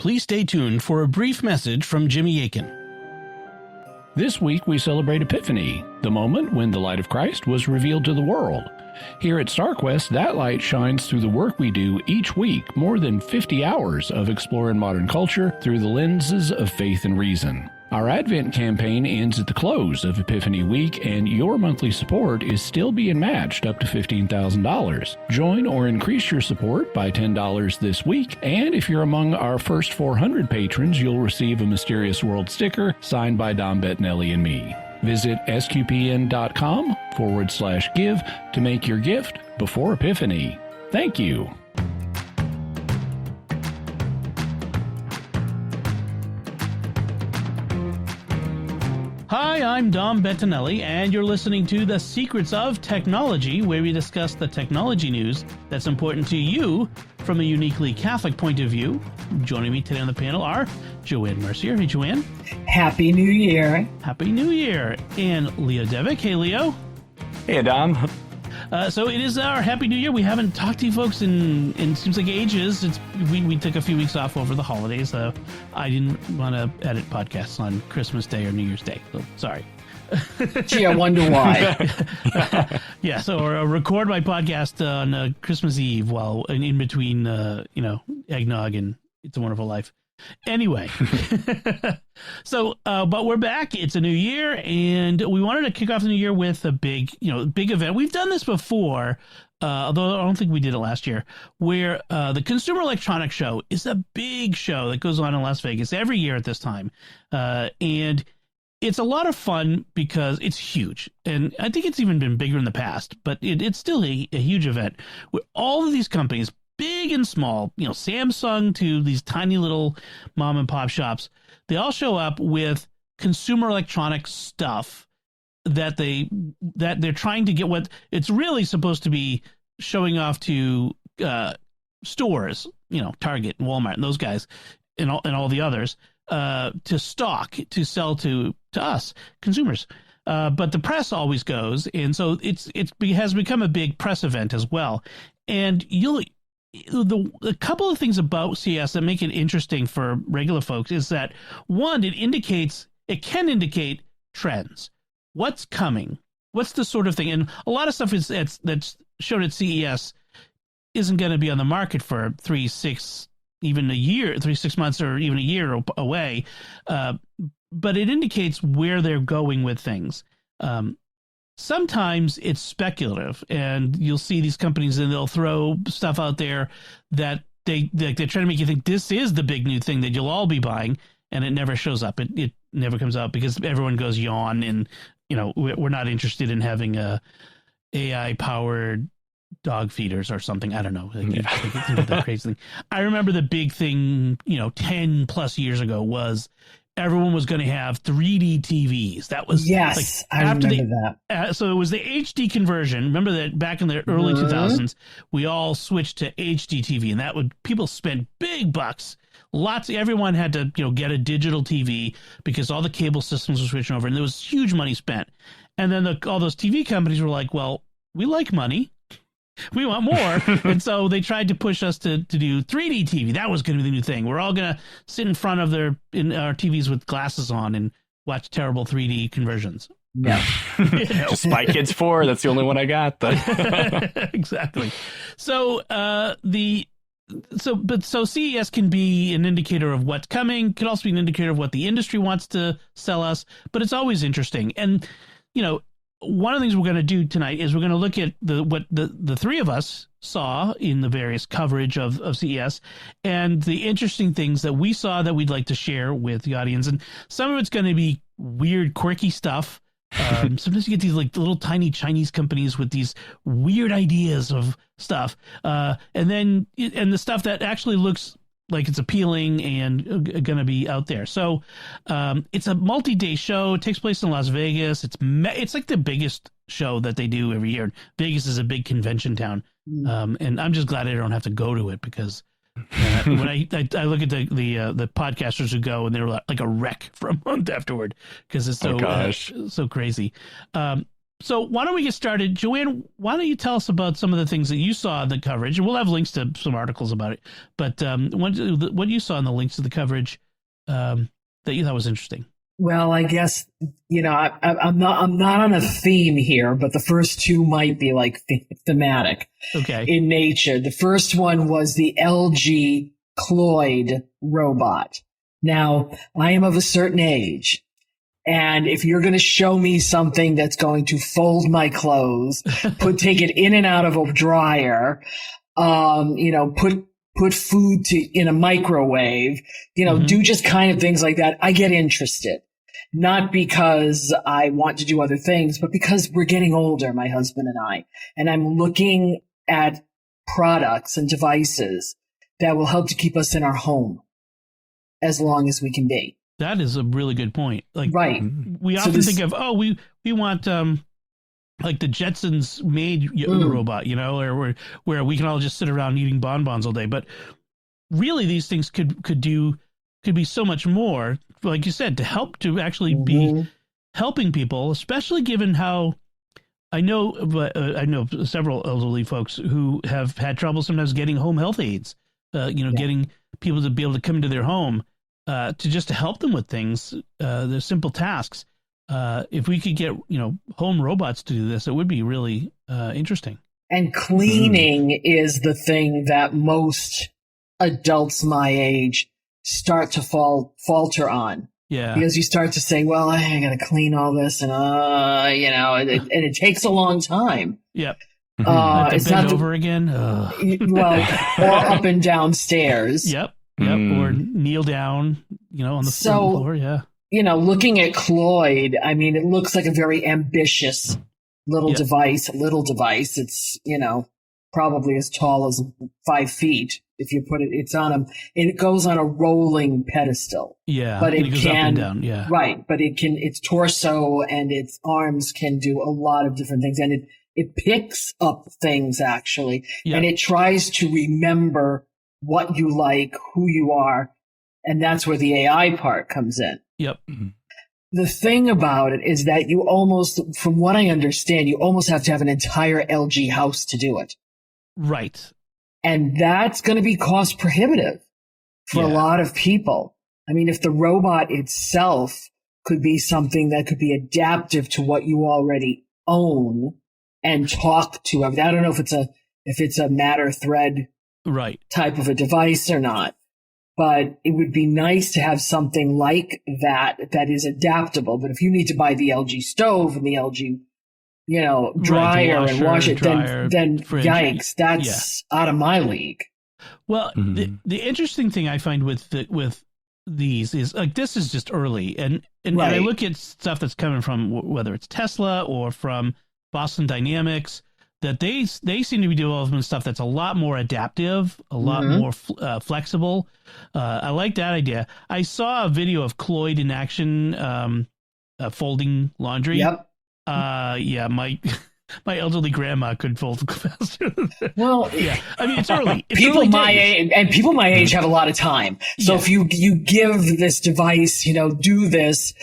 Please stay tuned for a brief message from Jimmy Akin. This week we celebrate Epiphany, the moment when the light of Christ was revealed to the world. Here at StarQuest, that light shines through the work we do each week, more than 50 hours of exploring modern culture through the lenses of faith and reason. Our Advent campaign ends at the close of Epiphany Week, and your monthly support is still being matched up to $15,000. Join or increase your support by $10 this week, and if you're among our first 400 patrons, you'll receive a Mysterious World sticker signed by Dom Bettinelli and me. Visit sqpn.com/give to make your gift before Epiphany. Thank you. Hi, I'm Dom Bettinelli, and you're listening to The Secrets of Technology, where we discuss the technology news that's important to you from a uniquely Catholic point of view. Joining me today on the panel are Joanne Mercier. Hey, Joanne. Happy New Year. Happy New Year. And Leo Devick. Hey, Leo. Hey, Dom. So it is our Happy New Year. We haven't talked to you folks in seems like ages. We took a few weeks off over the holidays. I didn't want to edit podcasts on Christmas Day or New Year's Day. So sorry. Gee, I wonder why. Yeah, so or record my podcast on Christmas Eve while in between, eggnog and It's a Wonderful Life. Anyway, so but we're back. It's a new year, and we wanted to kick off the new year with a big event. We've done this before, although I don't think we did it last year, where the Consumer Electronics Show is a big show that goes on in Las Vegas every year at this time, and it's a lot of fun because it's huge, and I think it's even been bigger in the past, but it's still a huge event where all of these companies, big and small, Samsung to these tiny little mom and pop shops, they all show up with consumer electronic stuff that they're trying to get what it's really supposed to be showing off to stores, Target and Walmart and those guys and all the others to stock, to sell to us consumers. But the press always goes, and so it has become a big press event as well. And a couple of things about CES that make it interesting for regular folks is that, one, it can indicate trends. What's coming? What's the sort of thing? And a lot of stuff that's shown at CES isn't going to be on the market for 3, 6 months or even a year away. But it indicates where they're going with things. Sometimes it's speculative, and you'll see these companies and they'll throw stuff out there that they're trying to make you think this is the big new thing that you'll all be buying, and it never shows up. It never comes out because everyone goes yawn, and we're not interested in having a AI powered dog feeders or something. I don't know. That crazy thing. I remember the big thing, 10 plus years ago was everyone was going to have 3D TVs. That was I remember that. So it was the HD conversion. Remember that back in the early 2000s, we all switched to HD TV, and people spent big bucks. Everyone had to get a digital TV because all the cable systems were switching over, and there was huge money spent. And then all those TV companies were like, well, we like money. We want more. And so they tried to push us to do 3D TV. That was going to be the new thing. We're all going to sit in front of our TVs with glasses on and watch terrible 3D conversions. Yeah. Just Spy Kids 4. That's the only one I got. Exactly. So CES can be an indicator of what's coming. Could also be an indicator of what the industry wants to sell us. But it's always interesting. And, one of the things we're going to do tonight is we're going to look at what the three of us saw in the various coverage of CES and the interesting things that we saw that we'd like to share with the audience. And some of it's going to be weird, quirky stuff. Sometimes you get these little tiny Chinese companies with these weird ideas of stuff. And the stuff that actually looks like it's appealing and going to be out there. So it's a multi-day show. It takes place in Las Vegas. It's like the biggest show that they do every year. Vegas is a big convention town. And I'm just glad I don't have to go to it because when I look at the podcasters who go and they're like a wreck for a month afterward because it's so crazy. So why don't we get started? Joanne, why don't you tell us about some of the things that you saw in the coverage? And we'll have links to some articles about it. But what you saw in the links to the coverage that you thought was interesting? Well, I guess, I'm not on a theme here, but the first two might be like thematic in nature. The first one was the LG Cloyd robot. Now, I am of a certain age. And if you're going to show me something that's going to fold my clothes, take it in and out of a dryer, put food in a microwave, do just kind of things like that, I get interested. Not because I want to do other things, but because we're getting older, my husband and I, and I'm looking at products and devices that will help to keep us in our home as long as we can be. That is a really good point. Like, right. We often think of, we want like the Jetsons made robot, or where we can all just sit around eating bonbons all day. But really, these things could be so much more, like you said, to help to actually be helping people, especially given how I know several elderly folks who have had trouble sometimes getting home health aides, getting people to be able to come into their home. To help them with things, the simple tasks. If we could get, home robots to do this, it would be really interesting. And cleaning is the thing that most adults my age start to falter on. Yeah. Because you start to say, well, I got to clean all this and and it takes a long time. Yep. It's bend over again. Or up and down stairs. Yep. Or kneel down, on the floor. Yeah. Looking at Cloyd, I mean, it looks like a very ambitious little device. It's, probably as tall as 5 feet. If you put it, it goes on a rolling pedestal. Yeah. But it goes can, up and down. Yeah. Right. But its torso and its arms can do a lot of different things. And it picks up things actually. Yeah. And it tries to remember what you like, who you are, and that's where the AI part comes in. Yep. The thing about it is that you almost, from what I understand, you almost have to have an entire LG house to do it. Right. And that's going to be cost prohibitive for a lot of people. I mean, if the robot itself could be something that could be adaptive to what you already own and talk to, I don't know if it's a matter thread type of a device or not, but it would be nice to have something like that is adaptable. But if you need to buy the LG stove and the LG, dryer and wash it, then fridge. Yikes, that's out of my league. Well, the interesting thing I find with these is like, this is just early. And when I look at stuff that's coming from whether it's Tesla or from Boston Dynamics, that they seem to be developing stuff that's a lot more adaptive, a lot more flexible. I like that idea. I saw a video of Cloyd in action, folding laundry. Yep. My elderly grandma could fold faster than that. Well, I mean, it's early. People my age have a lot of time. So if you give this device, do this,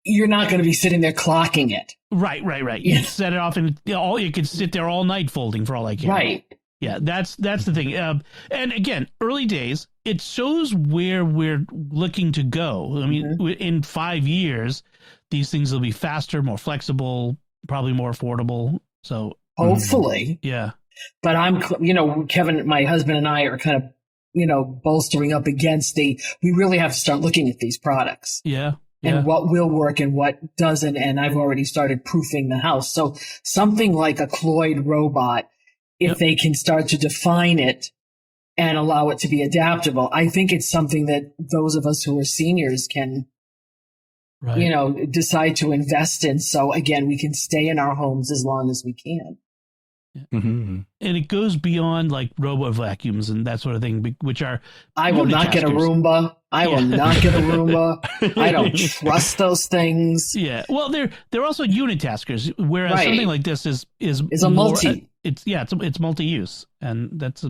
you're not going to be sitting there clocking it. Right. You set it off and you could sit there all night folding for all I care. Right. Yeah, that's the thing. And again, early days, it shows where we're looking to go. I mean, in 5 years, these things will be faster, more flexible, probably more affordable. So hopefully. Yeah. But Kevin, my husband and I are kind of, bolstering up against we really have to start looking at these products. Yeah. And what will work and what doesn't. And I've already started proofing the house. So something like a Cloyd robot, if they can start to define it and allow it to be adaptable, I think it's something that those of us who are seniors can, decide to invest in. So again, we can stay in our homes as long as we can. And it goes beyond like robo vacuums and that sort of thing, which are I will not get a Roomba. I will not get a Roomba. I don't trust those things. Yeah. Well, they're also unitaskers, whereas something like this is a multi. It's multi-use, and that's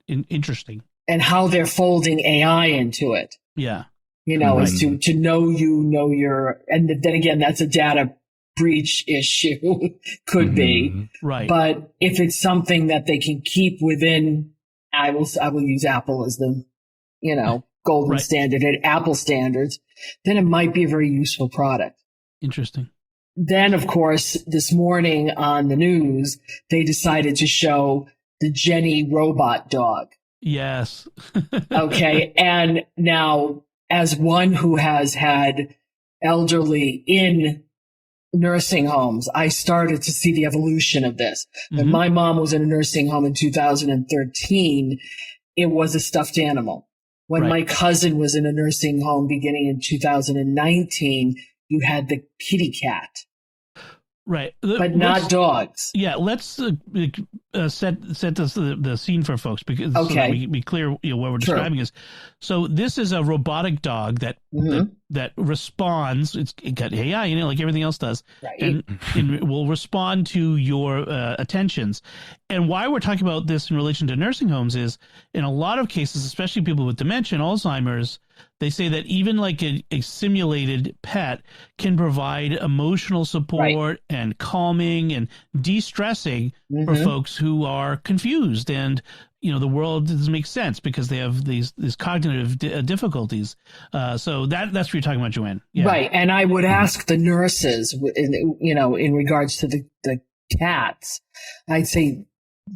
interesting. And how they're folding AI into it. Yeah. Is to know your, and then again, that's a data breach issue could be. Right. But if it's something that they can keep within, I will use Apple as the, golden standard at Apple standards, then it might be a very useful product. Interesting. Then, of course, this morning on the news, they decided to show the Jenny robot dog. Yes. Okay. And now, as one who has had elderly in nursing homes, I started to see the evolution of this. When my mom was in a nursing home in 2013, it was a stuffed animal. When my cousin was in a nursing home beginning in 2019, you had the kitty cat. Right. But not dogs. Yeah, let's set the scene for folks because so that we be clear what we're describing is. So this is a robotic dog that that responds. It got AI in it like everything else does, and will respond to your attentions. And why we're talking about this in relation to nursing homes is in a lot of cases, especially people with dementia and Alzheimer's, they say that even like a simulated pet can provide emotional support and calming and de-stressing for folks who are confused and, the world doesn't make sense because they have these cognitive difficulties. So that's what you're talking about, Joanne. Yeah. Right. And I would ask the nurses, in regards to the cats, I'd say,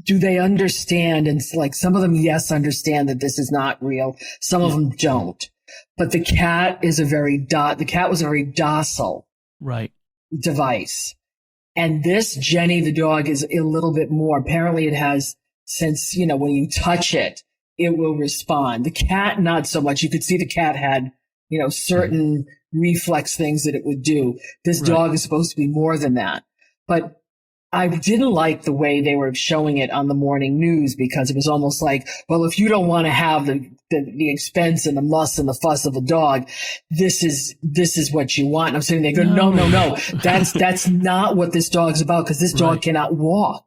do they understand? And like some of them, yes, understand that this is not real. Some of them don't. But the cat is the cat was a very docile device. And this Jenny, the dog, is a little bit more. Apparently it has, since, when you touch it, it will respond. The cat, not so much. You could see the cat had, certain reflex things that it would do. This dog is supposed to be more than that. But I didn't like the way they were showing it on the morning news because it was almost like, well, if you don't want to have the expense and the muss and the fuss of a dog, this is what you want. And I'm sitting there going, no. That's not what this dog's about because this dog cannot walk.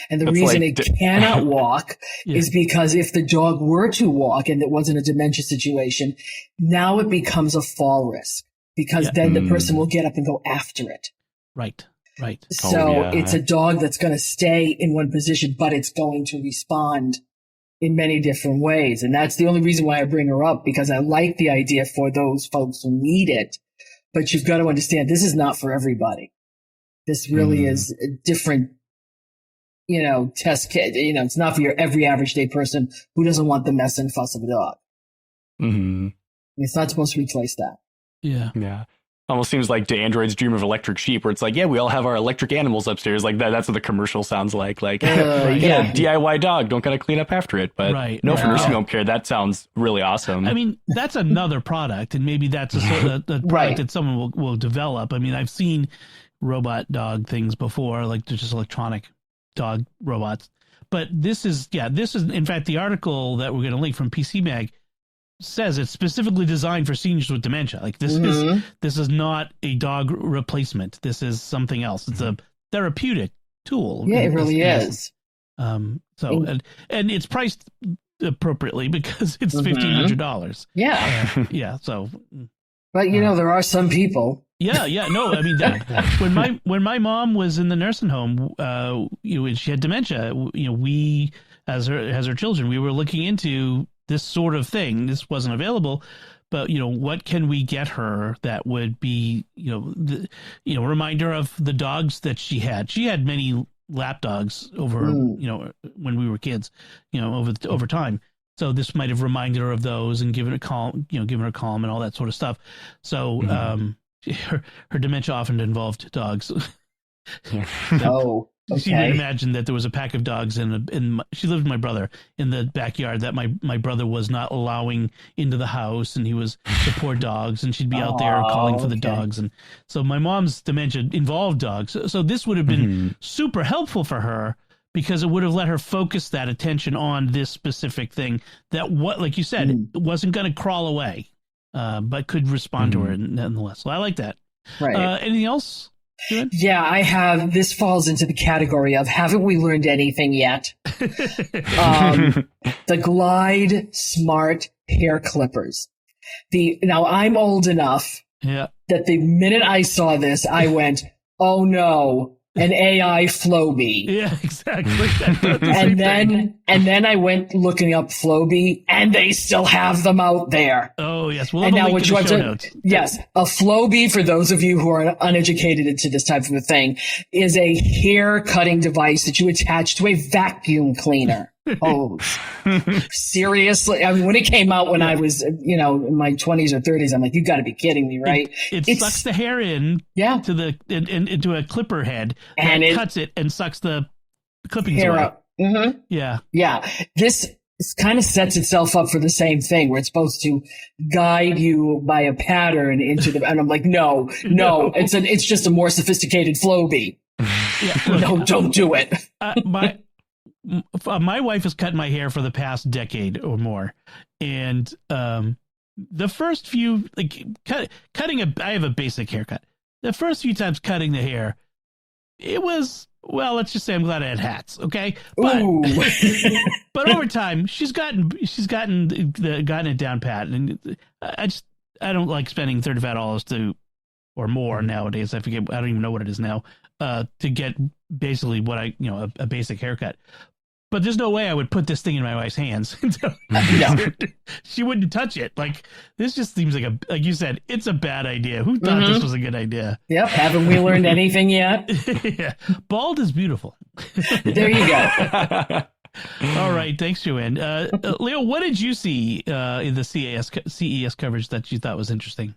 And the reason it cannot walk is because if the dog were to walk and it wasn't a dementia situation, now it becomes a fall risk because then the person will get up and go after it. Right. Right. So it's a dog that's going to stay in one position, but it's going to respond in many different ways. And that's the only reason why I bring her up, because I like the idea for those folks who need it. But you've got to understand, this is not for everybody. This really is a different, test kit. It's not for your every average day person who doesn't want the mess and fuss of a dog. It's not supposed to replace that. Yeah. Yeah. Almost seems like the android's dream of electric sheep, where it's like, we all have our electric animals upstairs. Like that's what the commercial sounds like. Like, DIY dog, don't gotta clean up after it. But for nursing home care, that sounds really awesome. I mean, that's another product, and maybe that's a product that someone will develop. I mean, I've seen robot dog things before, like they're just electronic dog robots. But this is, in fact, the article that we're going to link from PC Mag says it's specifically designed for seniors with dementia. Like this is not a dog replacement. This is something else. It's a therapeutic tool. Yeah, it really is. And it's priced appropriately because it's $1,500. Yeah. So, but there are some people. Yeah. No, I mean, when my mom was in the nursing home, she had dementia. We, as her children, we were looking into this sort of thing. This wasn't available, but what can we get her that would be a reminder of the dogs that she had. She had many lap dogs over when we were kids, over time. So this might have reminded her of those and given her calm and all that sort of stuff. So her dementia often involved dogs. Okay. She didn't imagine that there was a pack of dogs she lived with my brother in the backyard that my brother was not allowing into the house, and he was the poor dogs, and she'd be out there calling for the dogs. And so my mom's dementia involved dogs. So this would have been super helpful for her because it would have let her focus that attention on this specific thing that, like you said, wasn't going to crawl away, but could respond to her nonetheless. So I like that. Right. Anything else? Yeah, I have. This falls into the category of haven't we learned anything yet? The Glide Smart Hair Clippers. Now I'm old enough that the minute I saw this, I went, oh no, an AI Flowbee. Yeah, exactly. And then I went looking up Flowbee, and they still have them out there. Oh yes, we'll have a link in the show notes. Yes, a Flowbee, for those of you who are uneducated into this type of a thing, is a hair cutting device that you attach to a vacuum cleaner. Oh, seriously? I mean, when it came out when I was, in my 20s or 30s, I'm like, you got to be kidding me, right? It sucks the hair in to the into a clipper head, and it cuts it and sucks the clippings hair away. Up. Mm-hmm. Yeah. This kind of sets itself up for the same thing, where it's supposed to guide you by a pattern into the. And I'm like, no, it's just a more sophisticated Flowbee. Yeah, no, don't do it. My wife has cut my hair for the past decade or more, and the first few I have a basic haircut. The first few times cutting the hair, it was, well, let's just say I'm glad I had hats, okay? But but over time, she's gotten it down pat, and I don't like spending $35 or more nowadays. I forget, I don't even know what it is now, to get basically what a basic haircut. But there's no way I would put this thing in my wife's hands. She wouldn't touch it. Like, this just seems like you said, it's a bad idea. Who thought this was a good idea? Yep. Haven't we learned anything yet? Yeah. Bald is beautiful. There you go. All right. Thanks, Joanne. Leo, what did you see in the CES coverage that you thought was interesting?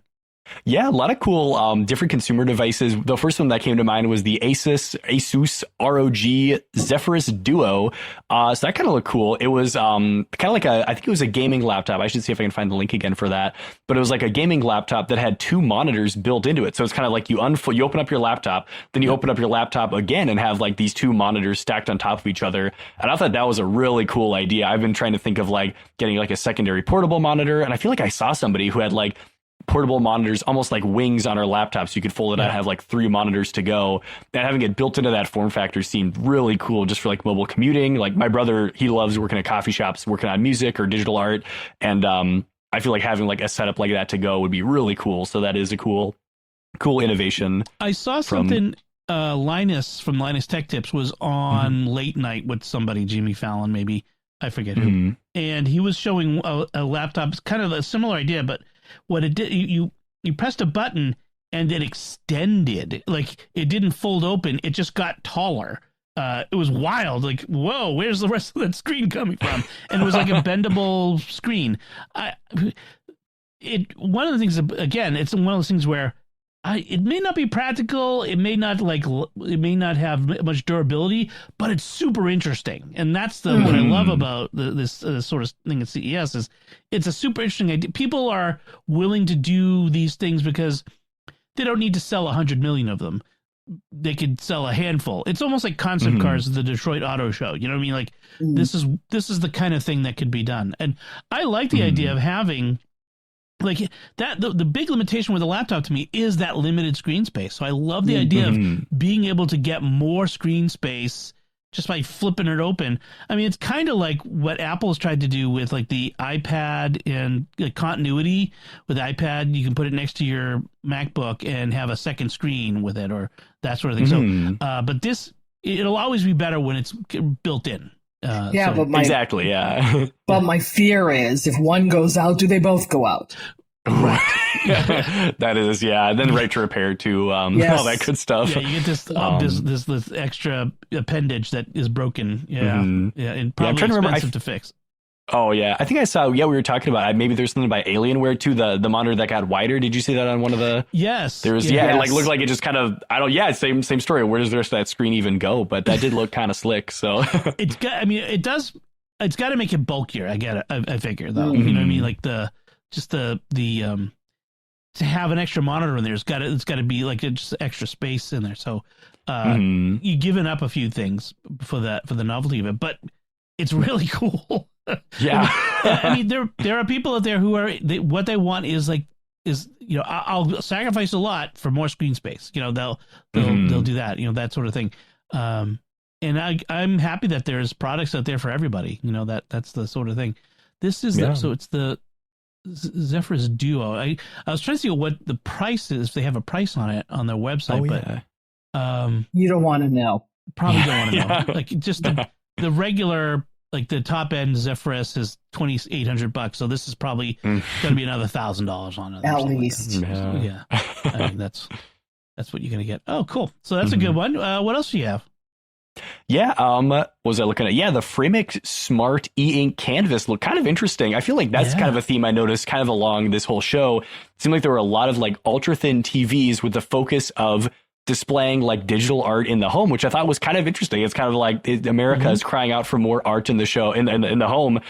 Yeah, a lot of cool different consumer devices. The first one that came to mind was the Asus ROG Zephyrus Duo. So that kind of looked cool. It was kind of like I think it was a gaming laptop. I should see if I can find the link again for that. But it was like a gaming laptop that had two monitors built into it. So it's kind of like you open up your laptop, then you open up your laptop again and have like these two monitors stacked on top of each other. And I thought that was a really cool idea. I've been trying to think of like getting like a secondary portable monitor. And I feel like I saw somebody who had like portable monitors, almost like wings on our laptop, so you could fold it out and have like 3 monitors to go. And having it built into that form factor seemed really cool just for like mobile commuting. Like my brother, he loves working at coffee shops, working on music or digital art. And I feel like having like a setup like that to go would be really cool. So that is a cool innovation. I saw something, Linus from Linus Tech Tips was on late night with somebody, Jimmy Fallon, maybe. I forget who. And he was showing a laptop. It's kind of a similar idea, but what it did, you pressed a button and it extended. Like, it didn't fold open. It just got taller. It was wild. Like, whoa, where's the rest of that screen coming from? And it was like a bendable screen. One of the things, again, it's one of those things where it may not be practical. It may not have much durability, but it's super interesting. And that's what I love about this sort of thing at CES is it's a super interesting idea. People are willing to do these things because they don't need to sell 100 million of them. They could sell a handful. It's almost like concept cars at the Detroit Auto Show. You know what I mean? Like this is the kind of thing that could be done. And I like the idea of having like that. The big limitation with a laptop to me is that limited screen space. So I love the idea of being able to get more screen space just by flipping it open. I mean, it's kind of like what Apple's tried to do with like the iPad and continuity with the iPad. You can put it next to your MacBook and have a second screen with it or that sort of thing. So, but it'll always be better when it's built in. But exactly. Yeah. But my fear is if one goes out, do they both go out? Right. That is, yeah. And then right to repair too. All that good stuff. Yeah, you get this extra appendage that is broken. Yeah. Yeah. And probably expensive to fix. Oh yeah. I think I saw, we were talking about, maybe there's something about Alienware too, the monitor that got wider. Did you see that on one of the? Yes. There was, it like looked like it just kind of, same story. Where does the rest of that screen even go? But that did look kind of slick. So it's got to make it bulkier. I figure though, you know what I mean? Like to have an extra monitor in there, it's got to be like just extra space in there. So you've given up a few things for the novelty of it, but it's really cool. Yeah. I mean, there are people out there who what they want is I'll sacrifice a lot for more screen space. You know, they'll do that. You know, that sort of thing. And I'm happy that there's products out there for everybody. You know, that's the sort of thing. This is so it's the Zephyrus Duo. I was trying to see what the price is, if they have a price on it on their website, You don't want to know. Probably don't want to know. Like just the regular, like the top end Zephyrus is $2,800, so this is probably going to be another $1,000 on it. At least, yeah. I mean, that's what you're going to get. Oh, cool. So that's a good one. What else do you have? Yeah, what was I looking at? Yeah, the Framic Smart e-ink canvas looked kind of interesting. I feel like that's kind of a theme I noticed kind of along this whole show. It seemed like there were a lot of like ultra thin TVs with the focus of displaying like digital art in the home, which I thought was kind of interesting. It's kind of like America is crying out for more art in the show in the home.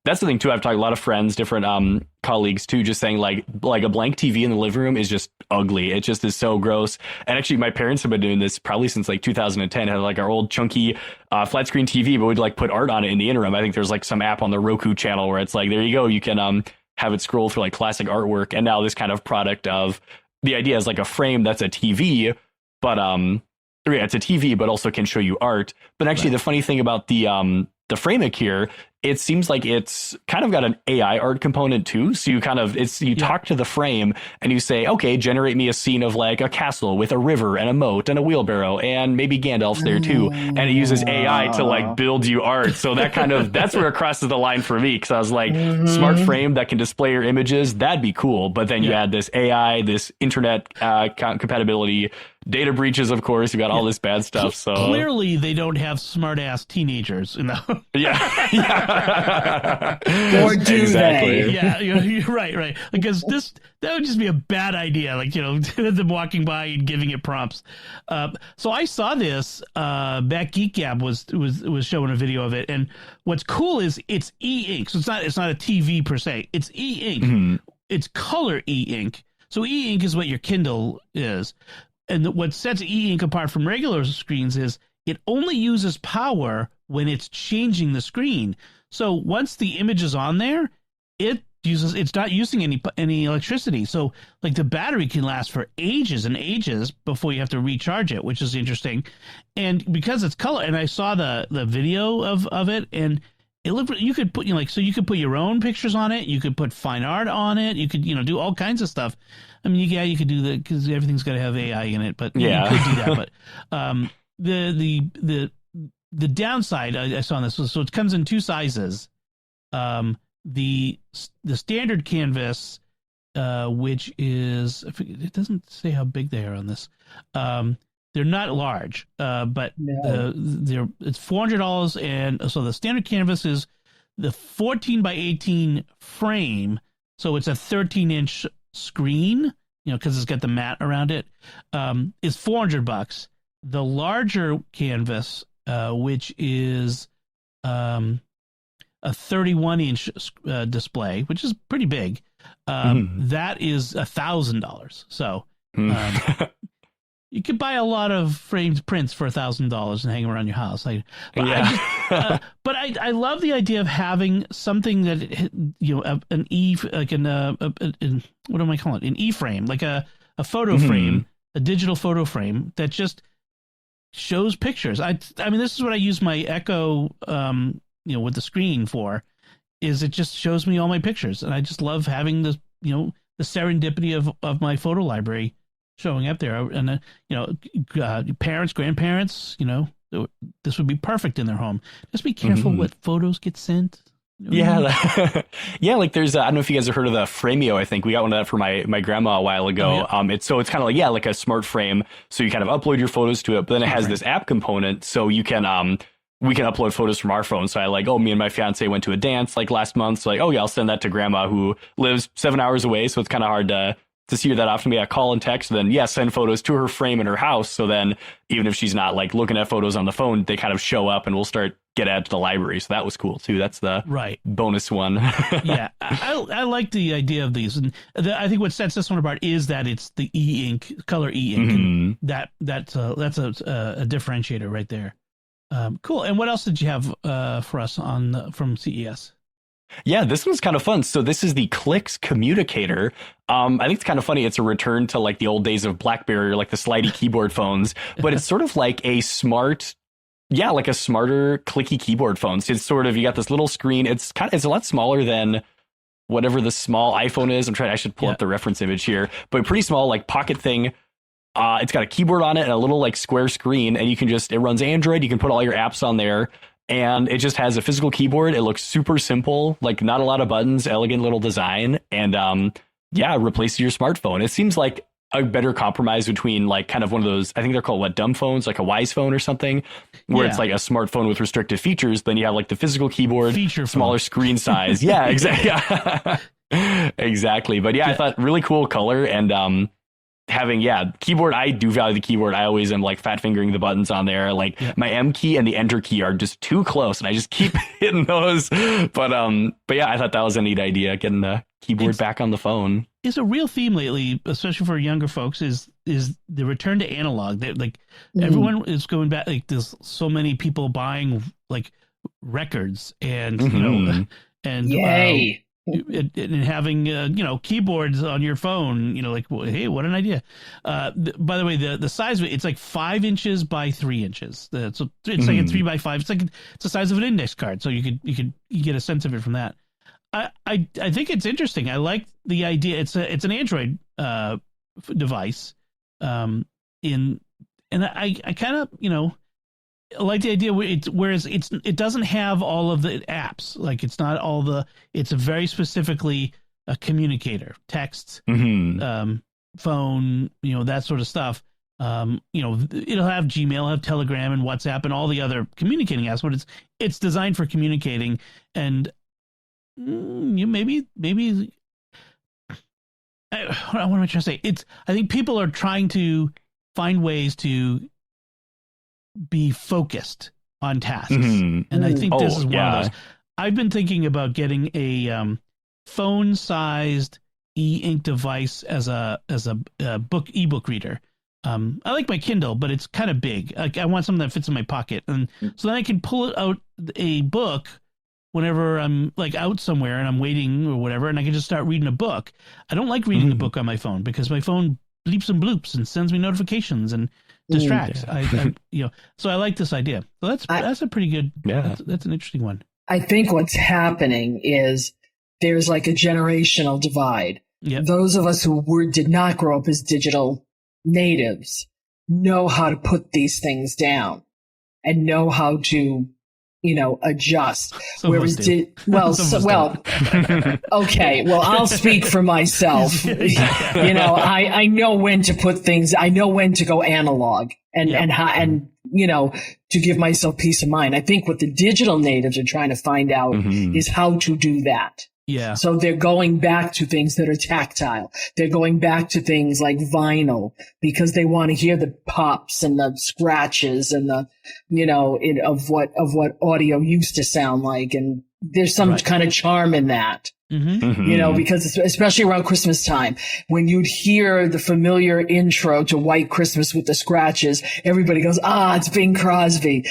That's the thing too. I've talked to a lot of friends, different colleagues too, just saying like a blank TV in the living room is just ugly. It just is so gross. And actually, my parents have been doing this probably since like 2010. Had like our old chunky flat screen TV, but we'd like put art on it in the interim. I think there's like some app on the Roku channel where it's like, there you go, you can have it scroll through like classic artwork. And now this kind of product of the idea is like a frame that's a TV, but it's a TV, but also can show you art. But actually, the funny thing about the Framic here, it seems like it's kind of got an AI art component too. So you kind of talk to the frame and you say, okay, generate me a scene of like a castle with a river and a moat and a wheelbarrow and maybe Gandalf's there too. And it uses AI to like build you art. So that that's where it crosses the line for me. Because I was like, smart frame that can display your images, that'd be cool. But then you add this AI, this internet compatibility, data breaches, of course. You got all this bad stuff. So clearly they don't have smart ass teenagers in the or do they? Yeah, you're right. Because that would just be a bad idea. Like, them walking by and giving it prompts. So I saw this. Back Geek Gab was showing a video of it, and what's cool is it's e-ink. So it's not a TV per se. It's e-ink. It's color e-ink. So e-ink is what your Kindle is. And what sets e-ink apart from regular screens is it only uses power when it's changing the screen. So once the image is on there, it's not using any electricity. So like the battery can last for ages and ages before you have to recharge it, which is interesting. And because it's color, and I saw the video of it, and it looked, you could put you could put your own pictures on it. You could put fine art on it. You could do all kinds of stuff. I mean, you could do that because everything's got to have AI in it. But you could do that. But the downside I saw on this was, so it comes in two sizes. The standard canvas, which is, it doesn't say how big they are on this. They're not large, but it's $400, and so the standard canvas is the 14 by 18 frame, so it's a 13-inch screen, because it's got the mat around it. Is $400. The larger canvas, which is a 31-inch display, which is pretty big, that is $1,000. So you could buy a lot of framed prints for $1,000 and hang them around your house. But I love the idea of having something that what am I calling it? An E-frame, like a photo frame, a digital photo frame that just shows pictures. I mean, this is what I use my Echo, with the screen for, is it just shows me all my pictures, and I just love having the serendipity of my photo library showing up there, and parents, grandparents, this would be perfect in their home. Just be careful what photos get sent. Yeah, like there's I don't know if you guys have heard of the Framio. I think we got one of that for my grandma a while ago. It's kind of like a smart frame, so you kind of upload your photos to it, but then it has this app component, so you can we can upload photos from our phone. So me and my fiance went to a dance like last month, so I'll send that to grandma who lives 7 hours away, so it's kind of hard to see her that often. We call and text, and then send photos to her frame in her house, so then even if she's not like looking at photos on the phone, they kind of show up and we'll get added to the library. So that was cool too. That's the bonus one. Yeah, I like the idea of these, and I think what sets this one apart is that it's the e-ink, color e-ink, and that's a differentiator right there. Cool. And what else did you have for us from CES? Yeah, this one's kind of fun. So this is the Clicks Communicator. I think it's kind of funny. It's a return to like the old days of BlackBerry or like the slidey keyboard phones, but it's sort of like a smarter clicky keyboard phone. So it's sort of, you got this little screen. It's a lot smaller than whatever the small iPhone is. I should pull up the reference image here, but pretty small, like pocket thing. It's got a keyboard on it and a little like square screen, and it runs Android. You can put all your apps on there, and it just has a physical keyboard. It looks super simple, like not a lot of buttons, elegant little design, and replaces your smartphone. It seems like a better compromise between like kind of one of those, I think they're called dumb phones, like a Wise phone or something, where it's like a smartphone with restricted features. Then you have like the physical keyboard, smaller screen size. Yeah, exactly. Exactly. But I thought really cool color, and having keyboard. I do value the keyboard. I always am like fat fingering the buttons on there. Like my M key and the Enter key are just too close, and I just keep hitting those. But I thought that was a neat idea, getting the keyboard back on the phone. It's a real theme lately, especially for younger folks, is the return to analog. Like everyone is going back. Like there's so many people buying like records, and and yay. And having keyboards on your phone, like, well, hey, what an idea. By the way, the size of it, it's like 5 inches by 3 inches. So it's like a 3 by 5. It's like it's the size of an index card. So you get a sense of it from that. I think it's interesting. I like the idea. It's an Android device. And I kind of I like the idea whereas it doesn't have all of the apps. Like it's not all it's a very specifically a communicator, text, phone, that sort of stuff. It'll have Gmail, have Telegram and WhatsApp and all the other communicating apps, but it's designed for communicating. And maybe what am I trying to say? I think people are trying to find ways to be focused on tasks. And I think this is one of those. I've been thinking about getting a phone-sized e-ink device as a ebook reader. I like my Kindle, but it's kind of big. Like I want something that fits in my pocket, and so then I can pull out a book whenever I'm like out somewhere and I'm waiting or whatever, and I can just start reading a book. I don't like reading a book on my phone because my phone bleeps and bloops and sends me notifications and distracts. So I like this idea. So that's a pretty good. Yeah, that's an interesting one. I think what's happening is there's like a generational divide. Yep. Those of us who did not grow up as digital natives know how to put these things down and know how to, adjust. Whereas, okay. Well, I'll speak for myself. I know when to put things. I know when to go analog and to give myself peace of mind. I think what the digital natives are trying to find out is how to do that. Yeah. So they're going back to things that are tactile. They're going back to things like vinyl because they want to hear the pops and the scratches and the, of what audio used to sound like. And there's some kind of charm in that. Because especially around Christmas time, when you'd hear the familiar intro to White Christmas with the scratches, everybody goes, it's Bing Crosby.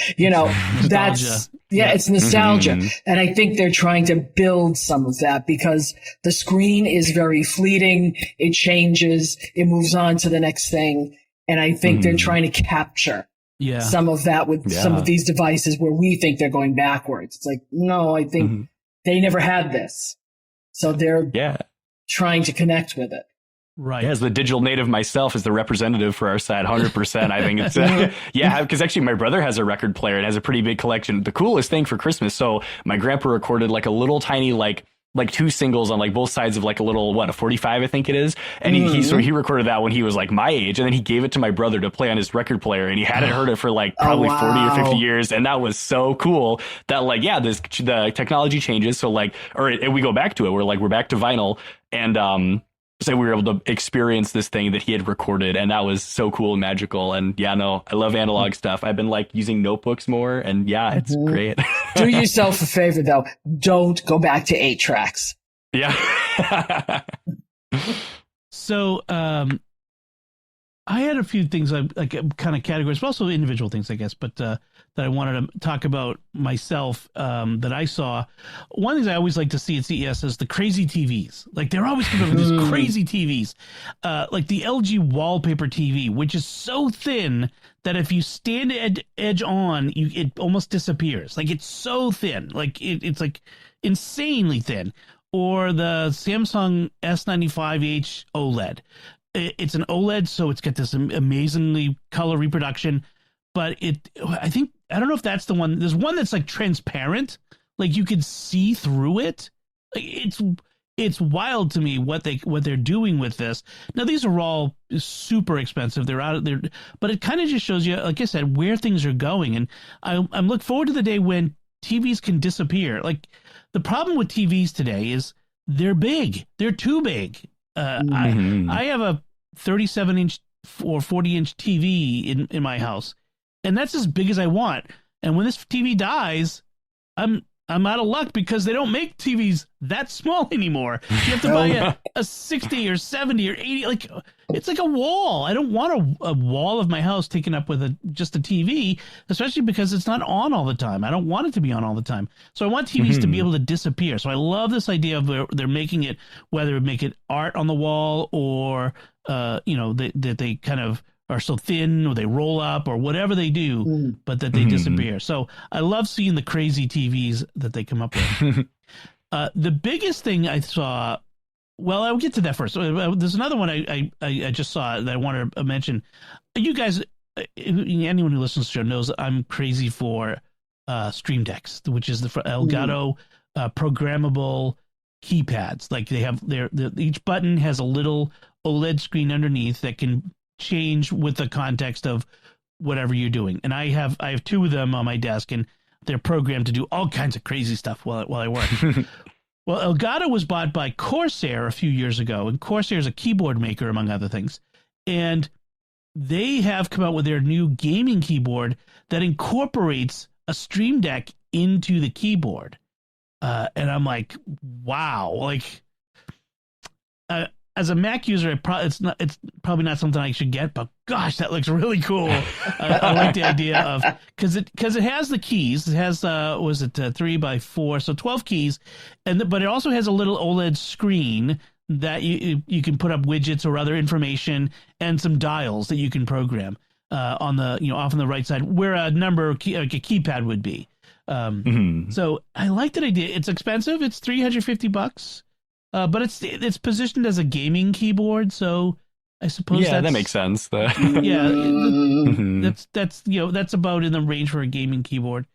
It's nostalgia. And I think they're trying to build some of that because the screen is very fleeting. It changes. It moves on to the next thing. And I think they're trying to capture some of that with some of these devices where we think they're going backwards. It's like, no, I think they never had this. So they're trying to connect with it. Right. As the digital native myself, as the representative for our side, 100%. I think it's, because actually my brother has a record player and has a pretty big collection. The coolest thing for Christmas. So my grandpa recorded like a little tiny, like 2 singles on like both sides of like a little, a 45, I think it is. And he recorded that when he was like my age. And then he gave it to my brother to play on his record player. And he hadn't heard it for like probably 40 or 50 years. And that was so cool that the technology changes. So we go back to it. We're back to vinyl. And, so we were able to experience this thing that he had recorded, and that was so cool and magical. And I love analog stuff. I've been using notebooks more, and it's great. Do yourself a favor though. Don't go back to 8 tracks. Yeah. So, I had a few things like kind of categories, but also individual things, I guess, but that I wanted to talk about myself that I saw. One thing I always like to see at CES is the crazy TVs. Like they're always coming up with these crazy TVs, like the LG wallpaper TV, which is so thin that if you stand edge on, it almost disappears. Like it's so thin, like it's like insanely thin. Or the Samsung S95H OLED. it's an OLED, so it's got this amazingly color reproduction. But I don't know if that's the one. There's one that's like transparent, like you could see through it. It's wild to me what they're doing with this. Now these are all super expensive. They're out there, but it kind of just shows you, like I said, where things are going. And I'm looking forward to the day when TVs can disappear. Like the problem with TVs today is they're big. They're too big. I have a 37-inch or 40-inch TV in my house, and that's as big as I want. And when this TV dies, I'm out of luck because they don't make TVs that small anymore. You have to buy a 60 or 70 or 80. Like it's like a wall. I don't want a wall of my house taken up with just a TV, especially because it's not on all the time. I don't want it to be on all the time. So I want TVs to be able to disappear. So I love this idea of they're making it, whether make it art on the wall or that they kind of are so thin or they roll up or whatever they do, but that they disappear. So I love seeing the crazy TVs that they come up with. The biggest thing I saw, well, I'll get to that first. There's another one I just saw that I want to mention. You guys, anyone who listens to the show knows I'm crazy for Stream Decks, which is the Elgato programmable keypads. Like they have each button has a little OLED screen underneath that can change with the context of whatever you're doing. And I have two of them on my desk, and they're programmed to do all kinds of crazy stuff while I work. Well, Elgato was bought by Corsair a few years ago, and Corsair is a keyboard maker, among other things. And they have come out with their new gaming keyboard that incorporates a Stream Deck into the keyboard. And I'm like, wow, like, as a Mac user, it's probably not something I should get, but gosh, that looks really cool. I like the idea of because it has the keys. It has 3x4, so 12 keys, but it also has a little OLED screen that you can put up widgets or other information and some dials that you can program on the off on the right side where a number like a keypad would be. So I like that idea. It's expensive. It's $350. But it's positioned as a gaming keyboard, so I suppose that makes sense. That's that's about in the range for a gaming keyboard.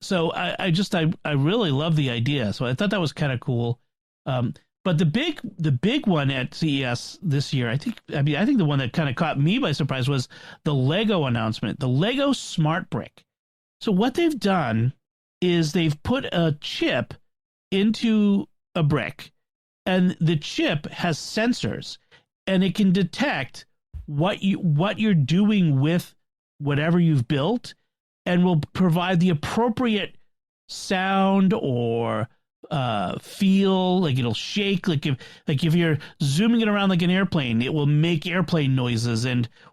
So I really love the idea. So I thought that was kind of cool. But the big one at CES this year, I think the one that kind of caught me by surprise was the Lego announcement, the Lego Smart Brick. So what they've done is they've put a chip into a brick, and the chip has sensors, and it can detect what you're doing with whatever you've built, and will provide the appropriate sound or feel. Like it'll shake, like if you're zooming it around like an airplane, it will make airplane noises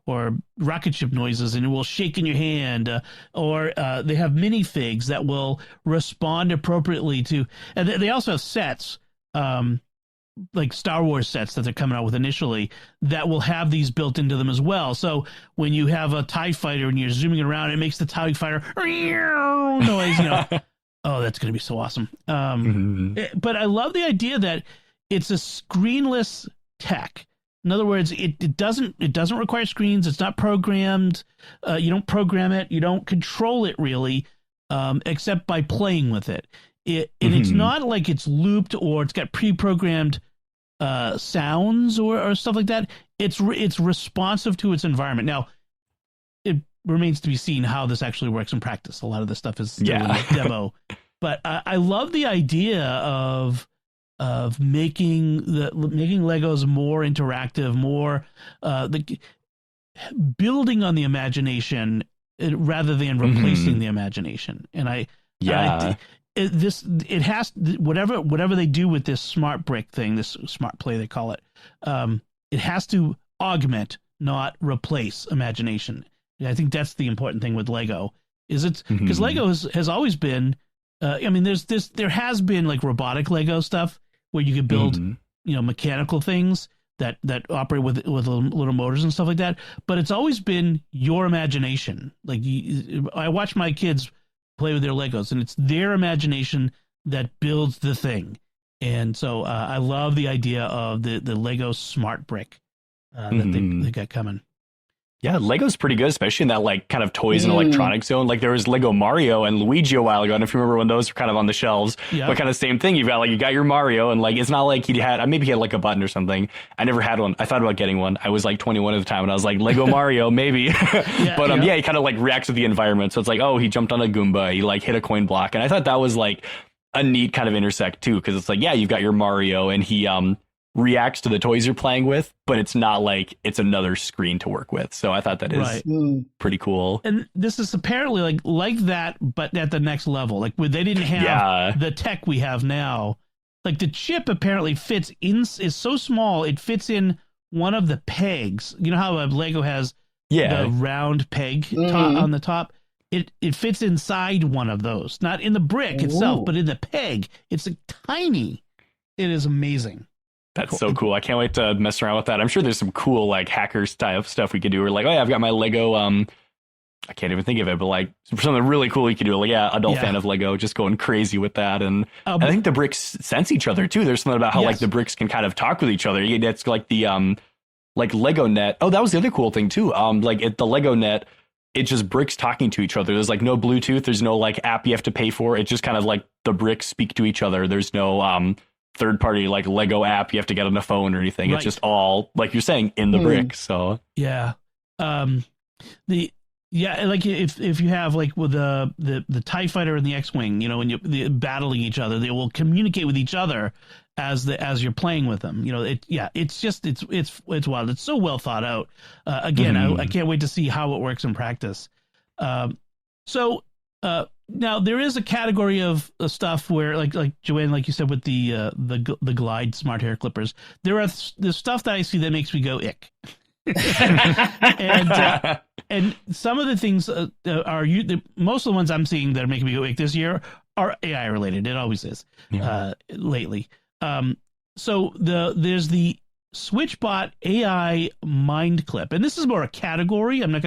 or rocket ship noises, and it will shake in your hand. Or they have minifigs that will respond appropriately to, and they also have sets, like Star Wars sets that they're coming out with initially that will have these built into them as well. So when you have a TIE fighter and you're zooming it around, it makes the TIE fighter noise. Oh, that's going to be so awesome. But I love the idea that it's a screenless tech. In other words, it doesn't require screens. It's not programmed. You don't program it. You don't control it really, except by playing with it. And it's not like it's looped or it's got pre-programmed sounds or stuff like that. It's responsive to its environment. Now, it remains to be seen how this actually works in practice. A lot of this stuff is still in the demo. But I love the idea of making Legos more interactive, more building on the imagination rather than replacing the imagination. And it has whatever they do with this smart brick thing, this smart play they call it. It has to augment, not replace imagination. I think that's the important thing with Lego. Is it's because Lego has always been. There has been like robotic Lego stuff where you could build mechanical things that operate with little motors and stuff like that. But it's always been your imagination. Like I watch my kids play with their Legos, and it's their imagination that builds the thing. And so I love the idea of the Lego Smart Brick. that they got coming. Yeah, Lego's pretty good, especially in that like kind of toys and electronics zone. Like there was Lego Mario and Luigi a while ago. And if you remember when those were kind of on the shelves, but kind of same thing. You got your Mario, and like it's not like maybe he had like a button or something. I never had one. I thought about getting one. I was like 21 at the time, and I was like Lego Mario maybe. But he kind of like reacts to the environment. So it's like, oh, he jumped on a Goomba, he like hit a coin block, and I thought that was like a neat kind of intersect too, because it's like you've got your Mario, and he reacts to the toys you're playing with, but it's not like it's another screen to work with. So I thought that is pretty cool. And this is apparently like that, but at the next level. Like they didn't have the tech we have now. Like the chip apparently is so small it fits in one of the pegs. You know how Lego has the round peg on the top. It fits inside one of those, not in the brick itself, but in the peg. It's tiny. It is amazing. That's so cool. I can't wait to mess around with that. I'm sure there's some cool like hacker style stuff we could do. We're like, I've got my Lego. I can't even think of it, but like something really cool you could do. Like, adult fan of Lego, just going crazy with that. And I think the bricks sense each other too. There's something about how like the bricks can kind of talk with each other. That's like the like Lego Net. Oh, that was the other cool thing too. The Lego Net, it's just bricks talking to each other. There's like no Bluetooth. There's no like app you have to pay for. It's just kind of like the bricks speak to each other. There's no third party like Lego app you have to get on the phone or anything. It's just all like you're saying in the brick. So like if you have like with the TIE fighter and the X-Wing, when you're battling each other, they will communicate with each other as you're playing with them. It's wild. It's so well thought out. Again, I can't wait to see how it works in practice. Now there is a category of stuff where like Joanne, like you said, with the Glide smart hair clippers, there's stuff that I see that makes me go ick. and some of the things most of the ones I'm seeing that are making me go ick this year are AI related. It always is lately. So there's the SwitchBot AI mind clip, and this is more a category. I'm not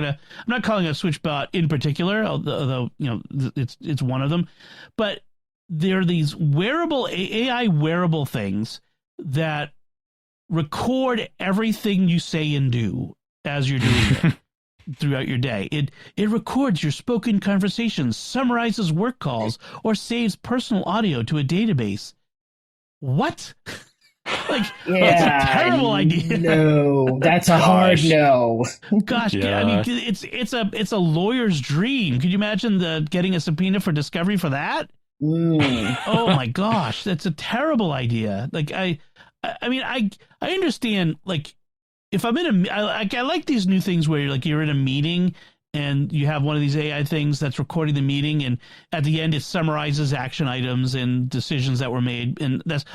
calling it a SwitchBot in particular, although it's one of them. But there are these AI wearable things that record everything you say and do as you're doing it throughout your day. It records your spoken conversations, summarizes work calls, or saves personal audio to a database. What? That's a terrible idea. No, that's a hard no. Gosh, I mean, it's a lawyer's dream. Could you imagine getting a subpoena for discovery for that? Oh my gosh, that's a terrible idea. Like I mean, I understand. Like if I'm I like these new things where you're in a meeting and you have one of these AI things that's recording the meeting, and at the end it summarizes action items and decisions that were made, and that's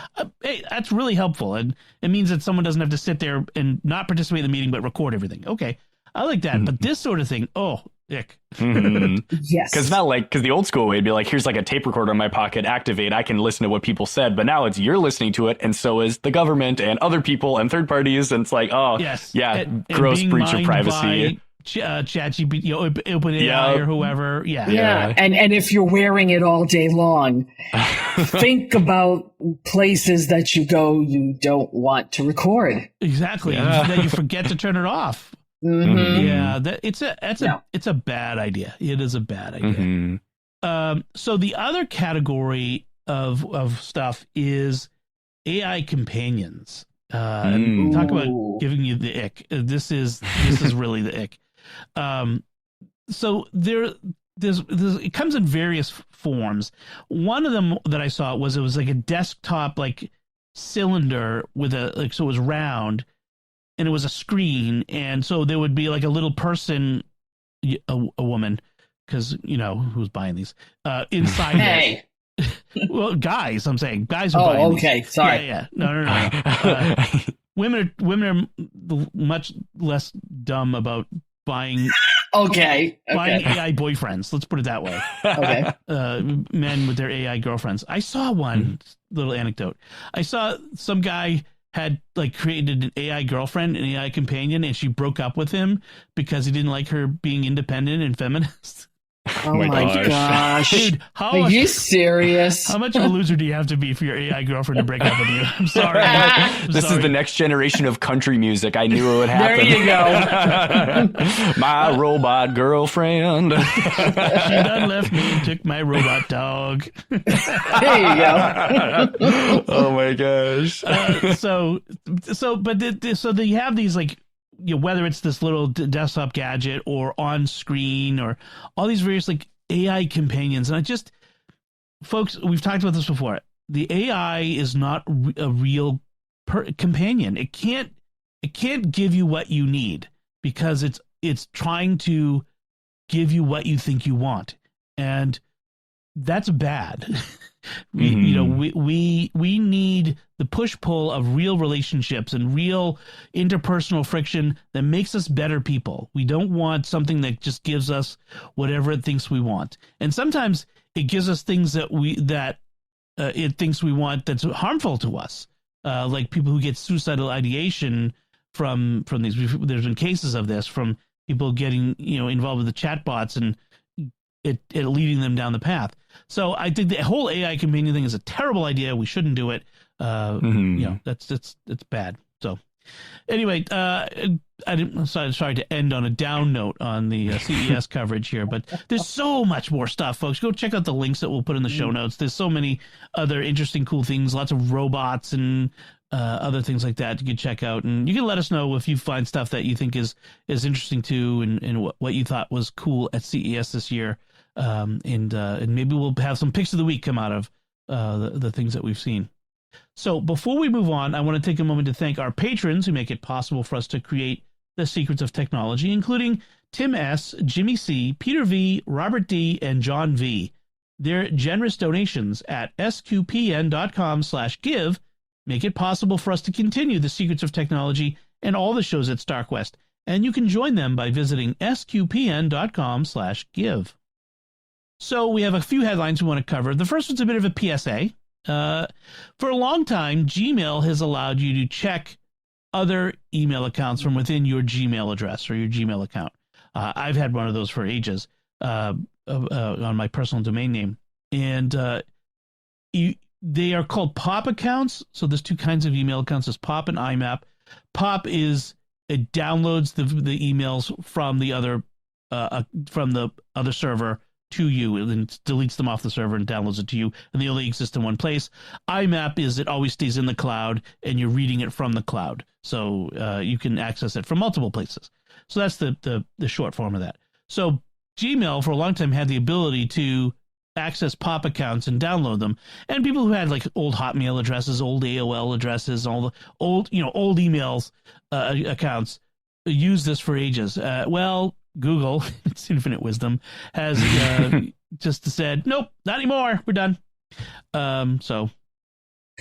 really helpful, and it means that someone doesn't have to sit there and not participate in the meeting but record everything. Okay, I like that, but this sort of thing, ick. Yes, because the old school way would be like, here's like a tape recorder in my pocket, activate, I can listen to what people said, but now it's you're listening to it, and so is the government and other people and third parties, and it's like, gross breach of privacy. ChatGPT, OpenAI or whoever. And if you're wearing it all day long, think about places that you go you don't want to record. Exactly. That you forget to turn it off. It's a bad idea. It is a bad idea. So the other category of stuff is AI companions. Talk about giving you the ick. This is really the ick. So it comes in various forms. One of them that I saw was like a desktop like cylinder with so it was round and it was a screen, and so there would be like a little person, a woman, because who's buying these inside. Hey. Well, guys, I'm saying guys are buying. Oh, okay, these. sorry. Yeah. No. Women are much less dumb about buying AI boyfriends. Let's put it that way. Okay. Men with their AI girlfriends. I saw one little anecdote. I saw some guy had like created an AI girlfriend, an AI companion, and she broke up with him because he didn't like her being independent and feminist. Oh my gosh. Dude, are you serious? How much of a loser do you have to be for your AI girlfriend to break up with you? I'm sorry. This is the next generation of country music. I knew it would happen. There you go. My robot girlfriend. She done left me and took my robot dog. There you go. Oh my gosh. So you have these, like, you know, whether it's this little desktop gadget or on screen or all these various like AI companions. And folks, we've talked about this before. The AI is not a real companion. It can't give you what you need because it's trying to give you what you think you want. And that's bad. We need the push-pull of real relationships and real interpersonal friction that makes us better people. We don't want something that just gives us whatever it thinks we want. And sometimes it gives us things that it thinks we want that's harmful to us. Like people who get suicidal ideation from these. There's been cases of this from people getting involved with the chatbots and it leading them down the path. So I think the whole AI companion thing is a terrible idea. We shouldn't do it. That's bad. So anyway, I'm sorry to end on a down note on the CES coverage here, but there's so much more stuff, folks. Go check out the links that we'll put in the show notes. There's so many other interesting, cool things, lots of robots and other things like that you can check out. And you can let us know if you find stuff that you think is interesting too, and what you thought was cool at CES this year. And maybe we'll have some picks of the week come out of the things that we've seen. So before we move on, I want to take a moment to thank our patrons who make it possible for us to create the secrets of technology, including Tim S., Jimmy C., Peter V., Robert D., and John V. Their generous donations at sqpn.com/give make it possible for us to continue the secrets of technology and all the shows at StarQuest. And you can join them by visiting sqpn.com/give. So we have a few headlines we want to cover. The first one's a bit of a PSA. For a long time, Gmail has allowed you to check other email accounts from within your Gmail address or your Gmail account. I've had one of those for ages on my personal domain name. And they are called POP accounts. So there's two kinds of email accounts. There's POP and IMAP. POP is it downloads the emails from the other server to you and then deletes them off the server and downloads it to you, and they only exist in one place. IMAP is it always stays in the cloud and you're reading it from the cloud, so you can access it from multiple places. So that's the short form of that. So Gmail for a long time had the ability to access POP accounts and download them, and people who had like old Hotmail addresses, old AOL addresses, all the old emails accounts use this for ages. Well, Google, its infinite wisdom, has just said, nope, not anymore. We're done. So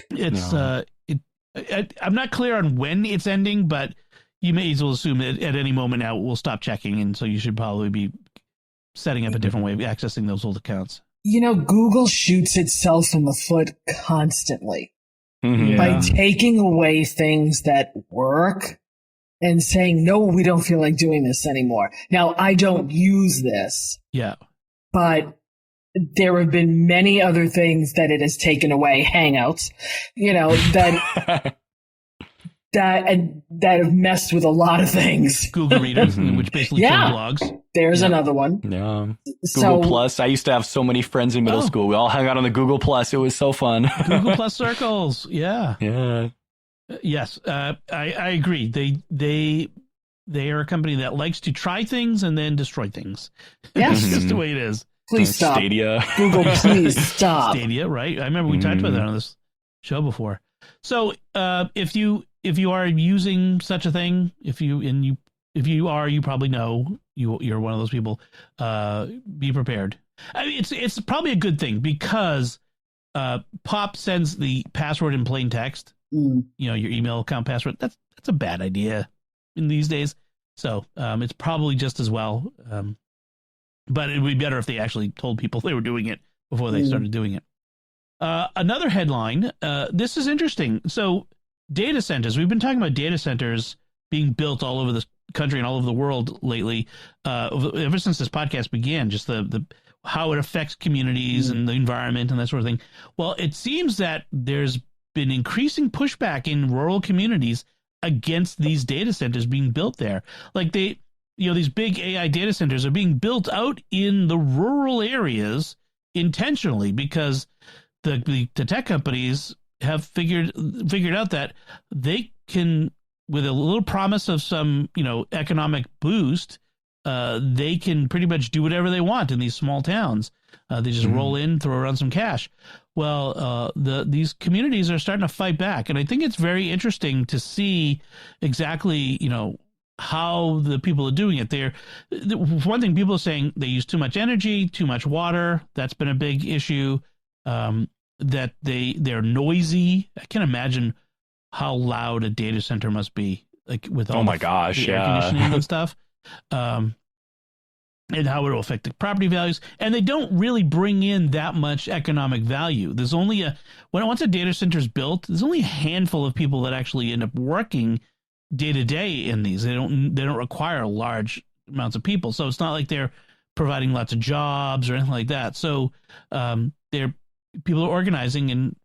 it's I'm not clear on when it's ending, but you may as well assume that at any moment now we'll stop checking, and so you should probably be setting up a different way of accessing those old accounts. Google shoots itself in the foot constantly by taking away things that work and saying, no, we don't feel like doing this anymore. Now, I don't use this. Yeah. But there have been many other things that it has taken away. Hangouts, that have messed with a lot of things. Google Readers, which basically turn blogs. There's another one. Yeah. Google Plus. I used to have so many friends in middle school. We all hung out on the Google Plus. It was so fun. Google Plus circles. Yeah. Yeah. Yes, I agree. They are a company that likes to try things and then destroy things. Yes. That's just the way it is. Please stop. Stadia. Google, please stop. Stadia, right? I remember we talked about that on this show before. So if you are using such a thing, if you are, you probably know you're one of those people. Be prepared. I mean, it's probably a good thing because POP sends the password in plain text. Your email account password. That's a bad idea in these days. So it's probably just as well. But it would be better if they actually told people they were doing it before they started doing it. Another headline. This is interesting. So data centers. We've been talking about data centers being built all over country and all over the world lately, ever since this podcast began, just the how it affects communities and the environment and that sort of thing. Well, it seems that there's been increasing pushback in rural communities against these data centers being built there. Like these big AI data centers are being built out in the rural areas intentionally because the tech companies have figured out that they can, with a little promise of some, economic boost, they can pretty much do whatever they want in these small towns. They just roll in, throw around some cash. Well, these communities are starting to fight back, and I think it's very interesting to see exactly, how the people are doing it. One thing people are saying, they use too much energy, too much water. That's been a big issue. That they're noisy. I can't imagine how loud a data center must be, like with all the air conditioning and stuff. And how it will affect the property values. And they don't really bring in that much economic value. There's only once a data center is built, there's only a handful of people that actually end up working day to day in these. They don't require large amounts of people. So it's not like they're providing lots of jobs or anything like that. So people are organizing and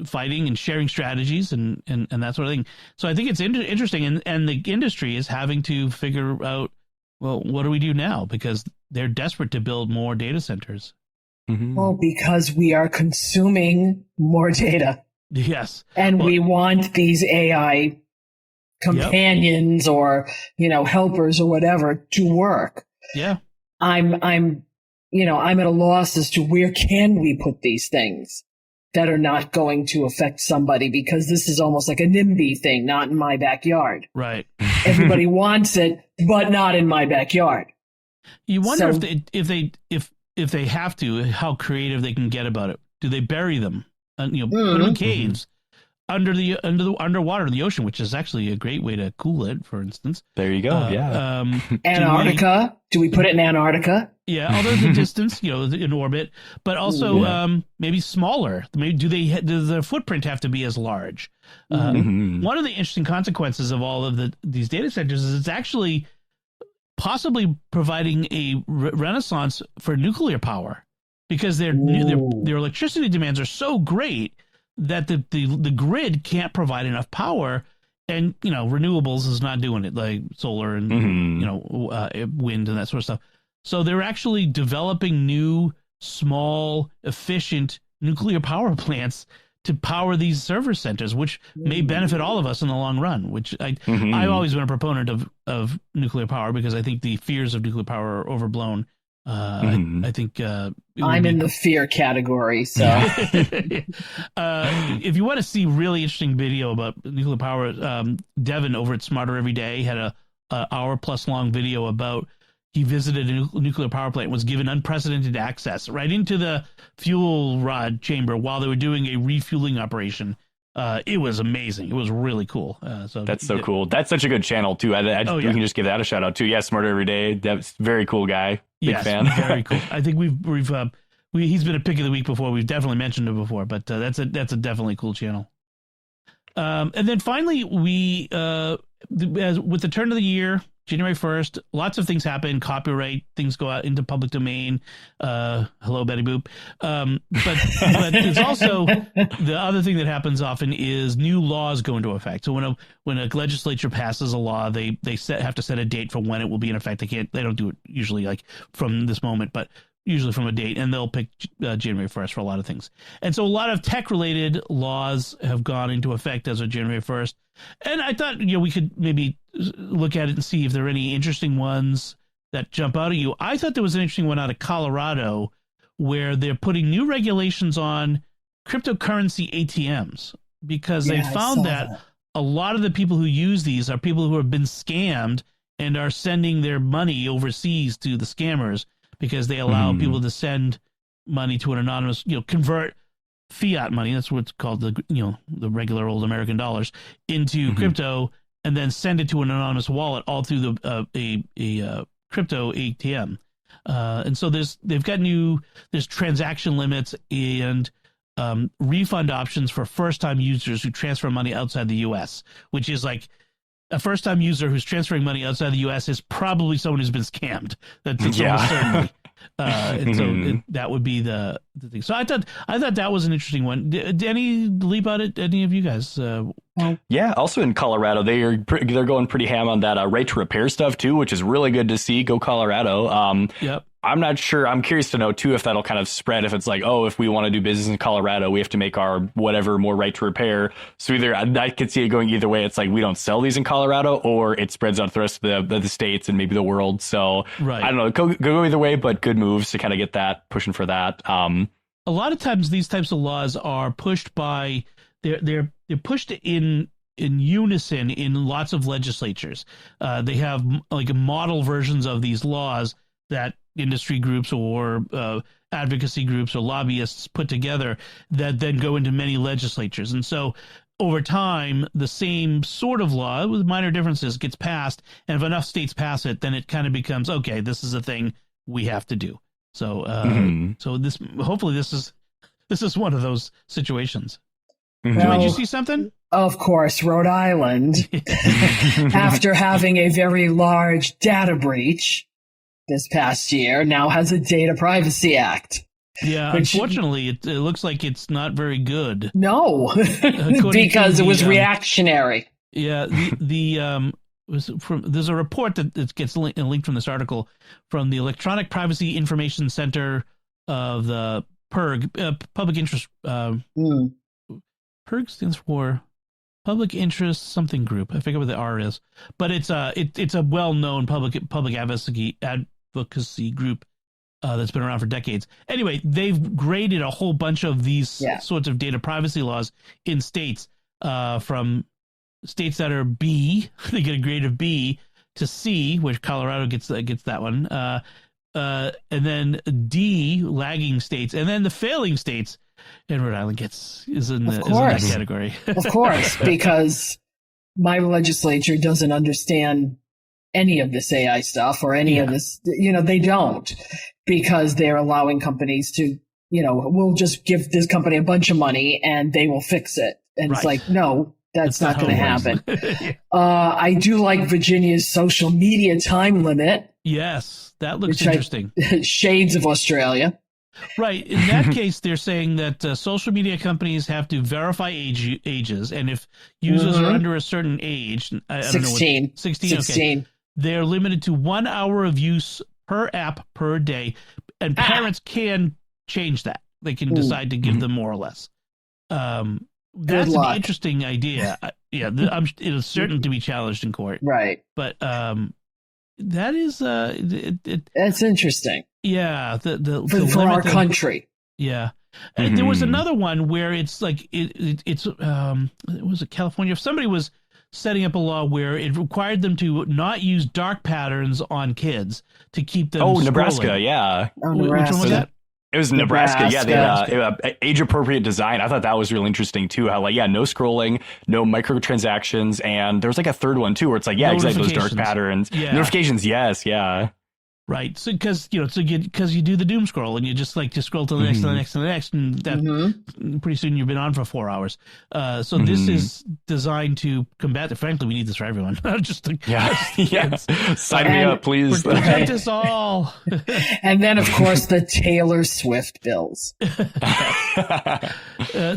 fighting and sharing strategies and that sort of thing. So I think it's interesting. And the industry is having to figure out, well, what do we do now? Because they're desperate to build more data centers. Mm-hmm. Well, because we are consuming more data. Yes. And we want these AI companions or, helpers or whatever to work. Yeah. I'm at a loss as to where can we put these things that are not going to affect somebody, because this is almost like a NIMBY thing, not in my backyard. Right. Everybody wants it, but not in my backyard. You wonder if they have to, how creative they can get about it. Do they bury them? Put them in caves underwater in the ocean, which is actually a great way to cool it, for instance. There you go. Antarctica. Do we put it in Antarctica? Yeah, although the distance, in orbit, but also maybe smaller. Maybe does the footprint have to be as large? One of the interesting consequences of all of these data centers is it's actually possibly providing a renaissance for nuclear power, because their electricity demands are so great that the grid can't provide enough power, and renewables is not doing it, like solar and wind and that sort of stuff. So they're actually developing new, small, efficient nuclear power plants to power these server centers, which may benefit all of us in the long run. Which I've always been a proponent of nuclear power, because I think the fears of nuclear power are overblown. I think I'm in the fear category. So if you want to see really interesting video about nuclear power, Devin over at Smarter Every Day had a hour plus long video about, he visited a nuclear power plant, was given unprecedented access right into the fuel rod chamber while they were doing a refueling operation. It was amazing. It was really cool. That's so cool. That's such a good channel too. We can just give that a shout out too. Yeah, Smarter Every Day. That's very cool guy. Big fan. Very cool. I think he's been a pick of the week before. We've definitely mentioned it before, but that's a definitely cool channel. And then finally, with the turn of the year, January 1st, lots of things happen. Copyright things go out into public domain. Hello, Betty Boop. But it's also, the other thing that happens often is new laws go into effect. So when a legislature passes a law, they have to set a date for when it will be in effect. They don't do it usually like from this moment, but usually from a date, and they'll pick January 1st for a lot of things. And so a lot of tech-related laws have gone into effect as of January 1st. And I thought, we could maybe look at it and see if there are any interesting ones that jump out at you. I thought there was an interesting one out of Colorado where they're putting new regulations on cryptocurrency ATMs, because they found that a lot of the people who use these are people who have been scammed and are sending their money overseas to the scammers, because they allow people to send money to an anonymous, convert fiat money, that's what's called the regular old American dollars, into crypto, and then send it to an anonymous wallet all through a crypto ATM. And so there's transaction limits and refund options for first-time users who transfer money outside the U.S., which is like a first-time user who's transferring money outside the U.S. is probably someone who's been scammed. That's almost certainly. And so that would be the thing. So I thought that was an interesting one. Did any leap out at any of you guys? Yeah. Also in Colorado, they're going pretty ham on that right to repair stuff too, which is really good to see. Go Colorado. Yep. I'm not sure. I'm curious to know, too, if that'll kind of spread. If it's like, oh, if we want to do business in Colorado, we have to make our whatever more right to repair. So either I could see it going either way. It's like we don't sell these in Colorado, or it spreads out to the rest of the states and maybe the world. So I don't know. Go either way, but good moves to kind of get that, pushing for that. A lot of times these types of laws are pushed by they're pushed in unison in lots of legislatures. They have like model versions of these laws that industry groups or advocacy groups or lobbyists put together that then go into many legislatures. And so over time, the same sort of law with minor differences gets passed. And if enough states pass it, then it kind of becomes, okay, this is a thing we have to do. So so hopefully this is one of those situations. Did you see something? Of course, Rhode Island, after having a very large data breach this past year, now has a Data Privacy Act. Yeah, unfortunately, it looks like it's not very good. No, because it was reactionary. Yeah, there's a report that gets linked from this article from the Electronic Privacy Information Center of the PIRG, Public Interest. PIRG stands for Public Interest something group. I forget what the R is, but it's a well-known public advocacy group that's been around for decades. Anyway, they've graded a whole bunch of these sorts of data privacy laws in states, from states that are B, they get a grade of B, to C, which Colorado gets that one, and then D, lagging states, and then the failing states. And Rhode Island is in that category. Of course, because my legislature doesn't understand any of this AI stuff or any of this. They don't, because they're allowing companies to, we'll just give this company a bunch of money and they will fix it. And it's like, no, that's not going to happen. I do like Virginia's social media time limit. Yes, that looks interesting. Shades of Australia. Right. In that case, they're saying that social media companies have to verify ages, and if users are under a certain age, I don't know what, 16, okay, they're limited to 1 hour of use per app per day, and parents can change that. They can decide to give them more or less. That's an interesting idea. It is certain to be challenged in court. Right. But that is that's interesting. Yeah, for our country. Yeah, and there was another one where it's like it was it California? Somebody was setting up a law where it required them to not use dark patterns on kids to keep them. Oh, Nebraska, yeah. Oh, Nebraska. Which one was that? It was Nebraska. Yeah, they had age-appropriate design. I thought that was really interesting, too. How, no scrolling, no microtransactions, and there was, a third one, too, where it's exactly those dark patterns. Yeah. Notifications, yes, yeah. Right. So, because you do the doom scroll and you just scroll to the next, to the next, to the next, and that pretty soon you've been on for 4 hours. So this is designed to combat it. Frankly, we need this for everyone. Yes. Sign me up, please. Protect us all. And then, of course, the Taylor Swift bills.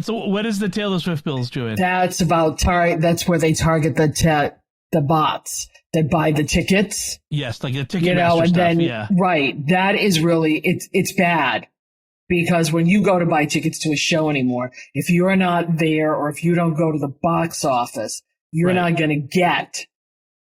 So what is the Taylor Swift bills, Joanne? That's about that's where they target the bots that buy the tickets. Yes, like the Ticketmaster stuff. Right. That is really, it's bad, because when you go to buy tickets to a show anymore, if you're not there or if you don't go to the box office, you're not going to get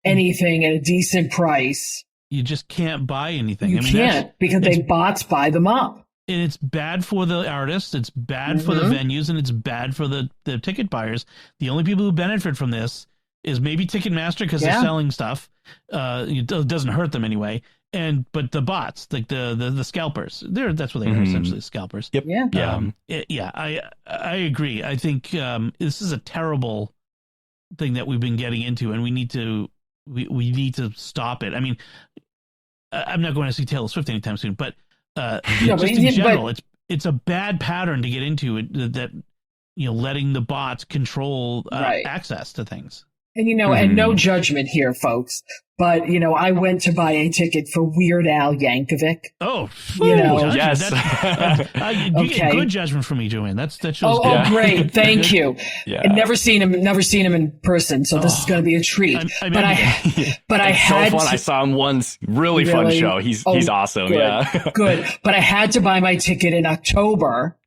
anything at a decent price. You just can't buy anything. You can't, because bots buy them up. And it's bad for the artists, it's bad for the venues, and it's bad for the ticket buyers. The only people who benefit from this is maybe Ticketmaster, because they're selling stuff. It doesn't hurt them anyway. But the bots, like the scalpers, that's what they are, essentially, scalpers. Yep. Yeah. I agree. I think this is a terrible thing that we've been getting into, and we need to stop it. I mean, I'm not going to see Taylor Swift anytime soon, but just in general, it's a bad pattern to get into, that letting the bots control access to things. And, and no judgment here, folks. But, I went to buy a ticket for Weird Al Yankovic. Oh, yes. You get good judgment from me, Joanne. That shows. Oh, great. Thank you. Yeah. I've never seen him in person. So this is going to be a treat. But I had I saw him once. Really fun show. He's awesome. Good, yeah. Good. But I had to buy my ticket in October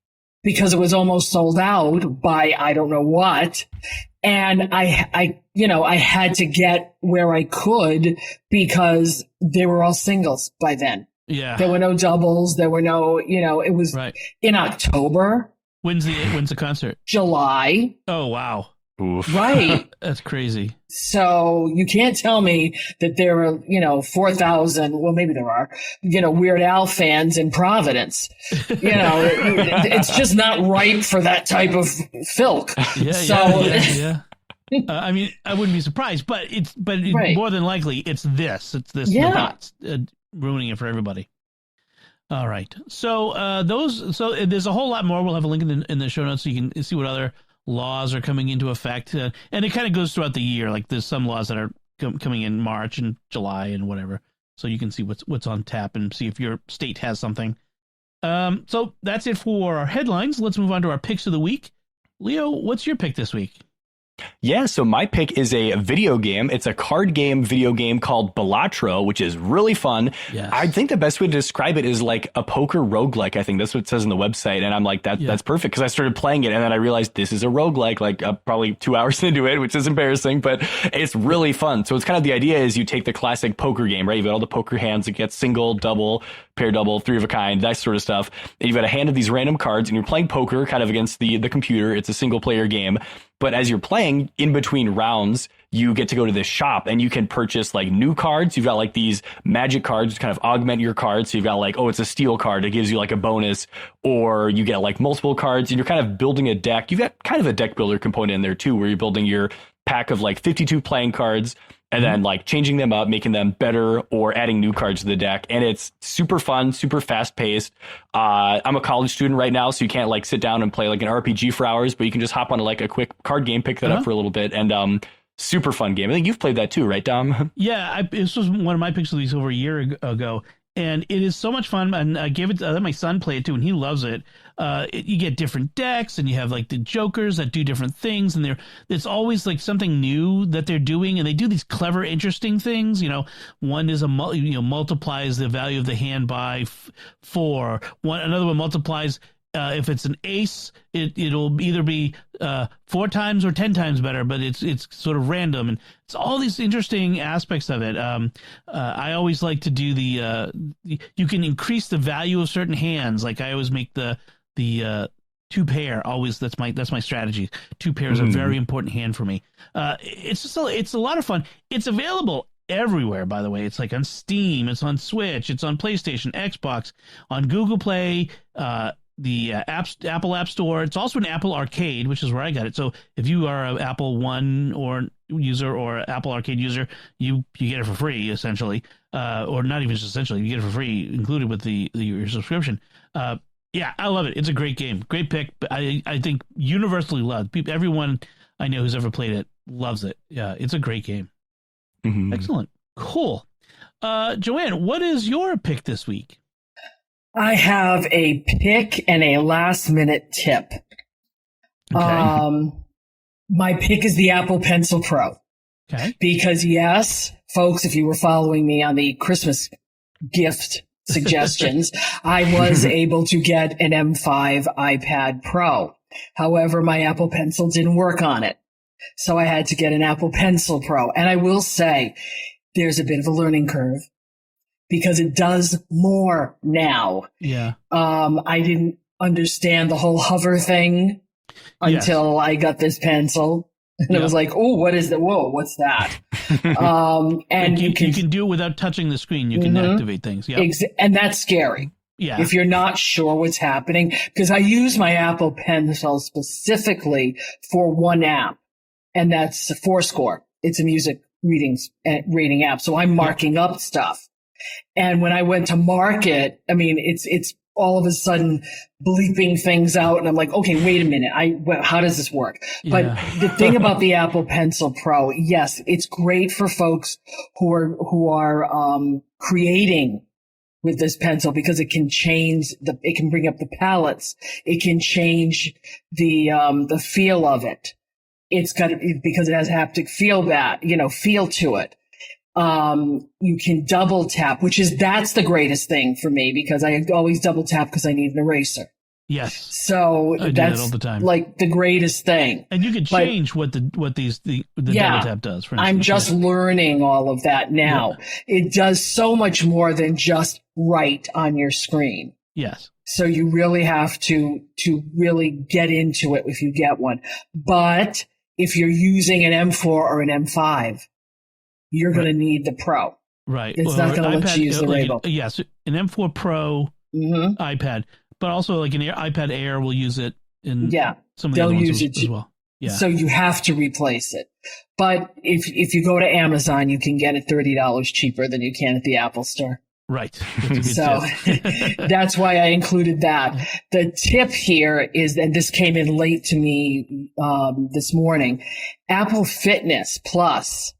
because it was almost sold out by I don't know what. And I had to get where I could because they were all singles by then. Yeah. There were no doubles. There were no, it was in October. When's the concert? July. Oh, wow. Oof. Right. That's crazy. So you can't tell me that there are, 4,000, well, maybe there are, Weird Al fans in Providence. It's just not ripe for that type of filk. Yeah. I mean, I wouldn't be surprised, but more than likely it's this. Ruining it for everybody. All right. So there's a whole lot more. We'll have a link in the show notes so you can see what other laws are coming into effect, and it kind of goes throughout the year. Like there's some laws that are coming in March and July and whatever, so you can see what's on tap and see if your state has something. So that's it for our headlines. Let's move on to our picks of the week. Leo, what's your pick this week? Yeah, so my pick is a video game. It's a card game video game called Balatro, which is really fun. Yes. I think the best way to describe it is like a poker roguelike. I think that's what it says on the website. And I'm like, that's perfect, because I started playing it and then I realized this is a roguelike, probably 2 hours into it, which is embarrassing, but it's really fun. So it's kind of the idea is you take the classic poker game, right? You've got all the poker hands that get single, double, pair, double, three of a kind, that sort of stuff. And you've got a hand of these random cards and you're playing poker kind of against the computer. It's a single player game. But as you're playing, in between rounds, you get to go to this shop and you can purchase like new cards. You've got like these magic cards to kind of augment your cards. So you've got like, it's a steel card. It gives you like a bonus, or you get like multiple cards and you're kind of building a deck. You've got kind of a deck builder component in there too, where you're building your pack of like 52 playing cards and then like changing them up, making them better, or adding new cards to the deck. And it's super fun, super fast paced. I'm a college student right now, so you can't like sit down and play like an RPG for hours, but you can just hop on like a quick card game, pick that up for a little bit, and super fun game. I think you've played that too, right, Dom? Yeah, this was one of my picks of these over a year ago, and it is so much fun. And I gave it. Let my son play it too, and he loves it. You get different decks, and you have like the jokers that do different things, and it's always like something new that they're doing, and they do these clever, interesting things. One is multiplies the value of the hand by 4. Another one multiplies. If it's an ace, it'll either be 4 times or 10 times better, but it's sort of random, and it's all these interesting aspects of it. I always like to do you can increase the value of certain hands. Like I always make the 2 pair. Always that's my strategy. 2 pairs are a very important hand for me. It's a lot of fun. It's available everywhere, by the way. It's like on Steam, it's on Switch, it's on PlayStation, Xbox, on Google Play, the Apple App Store. It's also an Apple Arcade, which is where I got it. So if you are an Apple One user or Apple Arcade user, you get it for free, essentially, or not even just essentially, you get it for free included with your subscription. Yeah, I love it. It's a great game, great pick. I think universally loved. Everyone I know who's ever played it loves it. Yeah, it's a great game. Mm-hmm. Excellent, cool. Joanne, what is your pick this week? I have a pick and a last-minute tip. Okay. My pick is the Apple Pencil Pro. Okay. Because, yes, folks, if you were following me on the Christmas gift suggestions, I was able to get an M5 iPad Pro. However, my Apple Pencil didn't work on it. So I had to get an Apple Pencil Pro. And I will say, there's a bit of a learning curve, because it does more now. Yeah. I didn't understand the whole hover thing until I got this pencil. And it was like, oh, what is that? Whoa, what's that? And you can do it without touching the screen. You can activate things. Yeah. And that's scary. Yeah. If you're not sure what's happening, because I use my Apple Pencil specifically for one app, and that's Fourscore. It's a music rating app. So I'm marking up stuff. And when I went to mark it, I mean, it's all of a sudden bleeping things out. And I'm like, okay, wait a minute. How does this work? But the thing about the Apple Pencil Pro, yes, it's great for folks who are creating with this pencil, because it can change it can bring up the palettes. It can change the feel of it. Because it has haptic feel to it. You can double tap, that's the greatest thing for me, because I always double tap because I need an eraser. Yes. So I do that all the time. Like the greatest thing. And you can change what the double tap does. For instance. I'm just learning all of that now. Yeah. It does so much more than just write on your screen. Yes. So you really have to really get into it if you get one. But if you're using an M4 or an M5, you're going to need the Pro. Right. It's not going to let you use the label. Yes. An M4 Pro iPad, but also like an iPad Air will use it in some of the other ones as well. Yeah. So you have to replace it. But if you go to Amazon, you can get it $30 cheaper than you can at the Apple Store. Right. So that's why I included that. The tip here is, and this came in late to me this morning, Apple Fitness Plus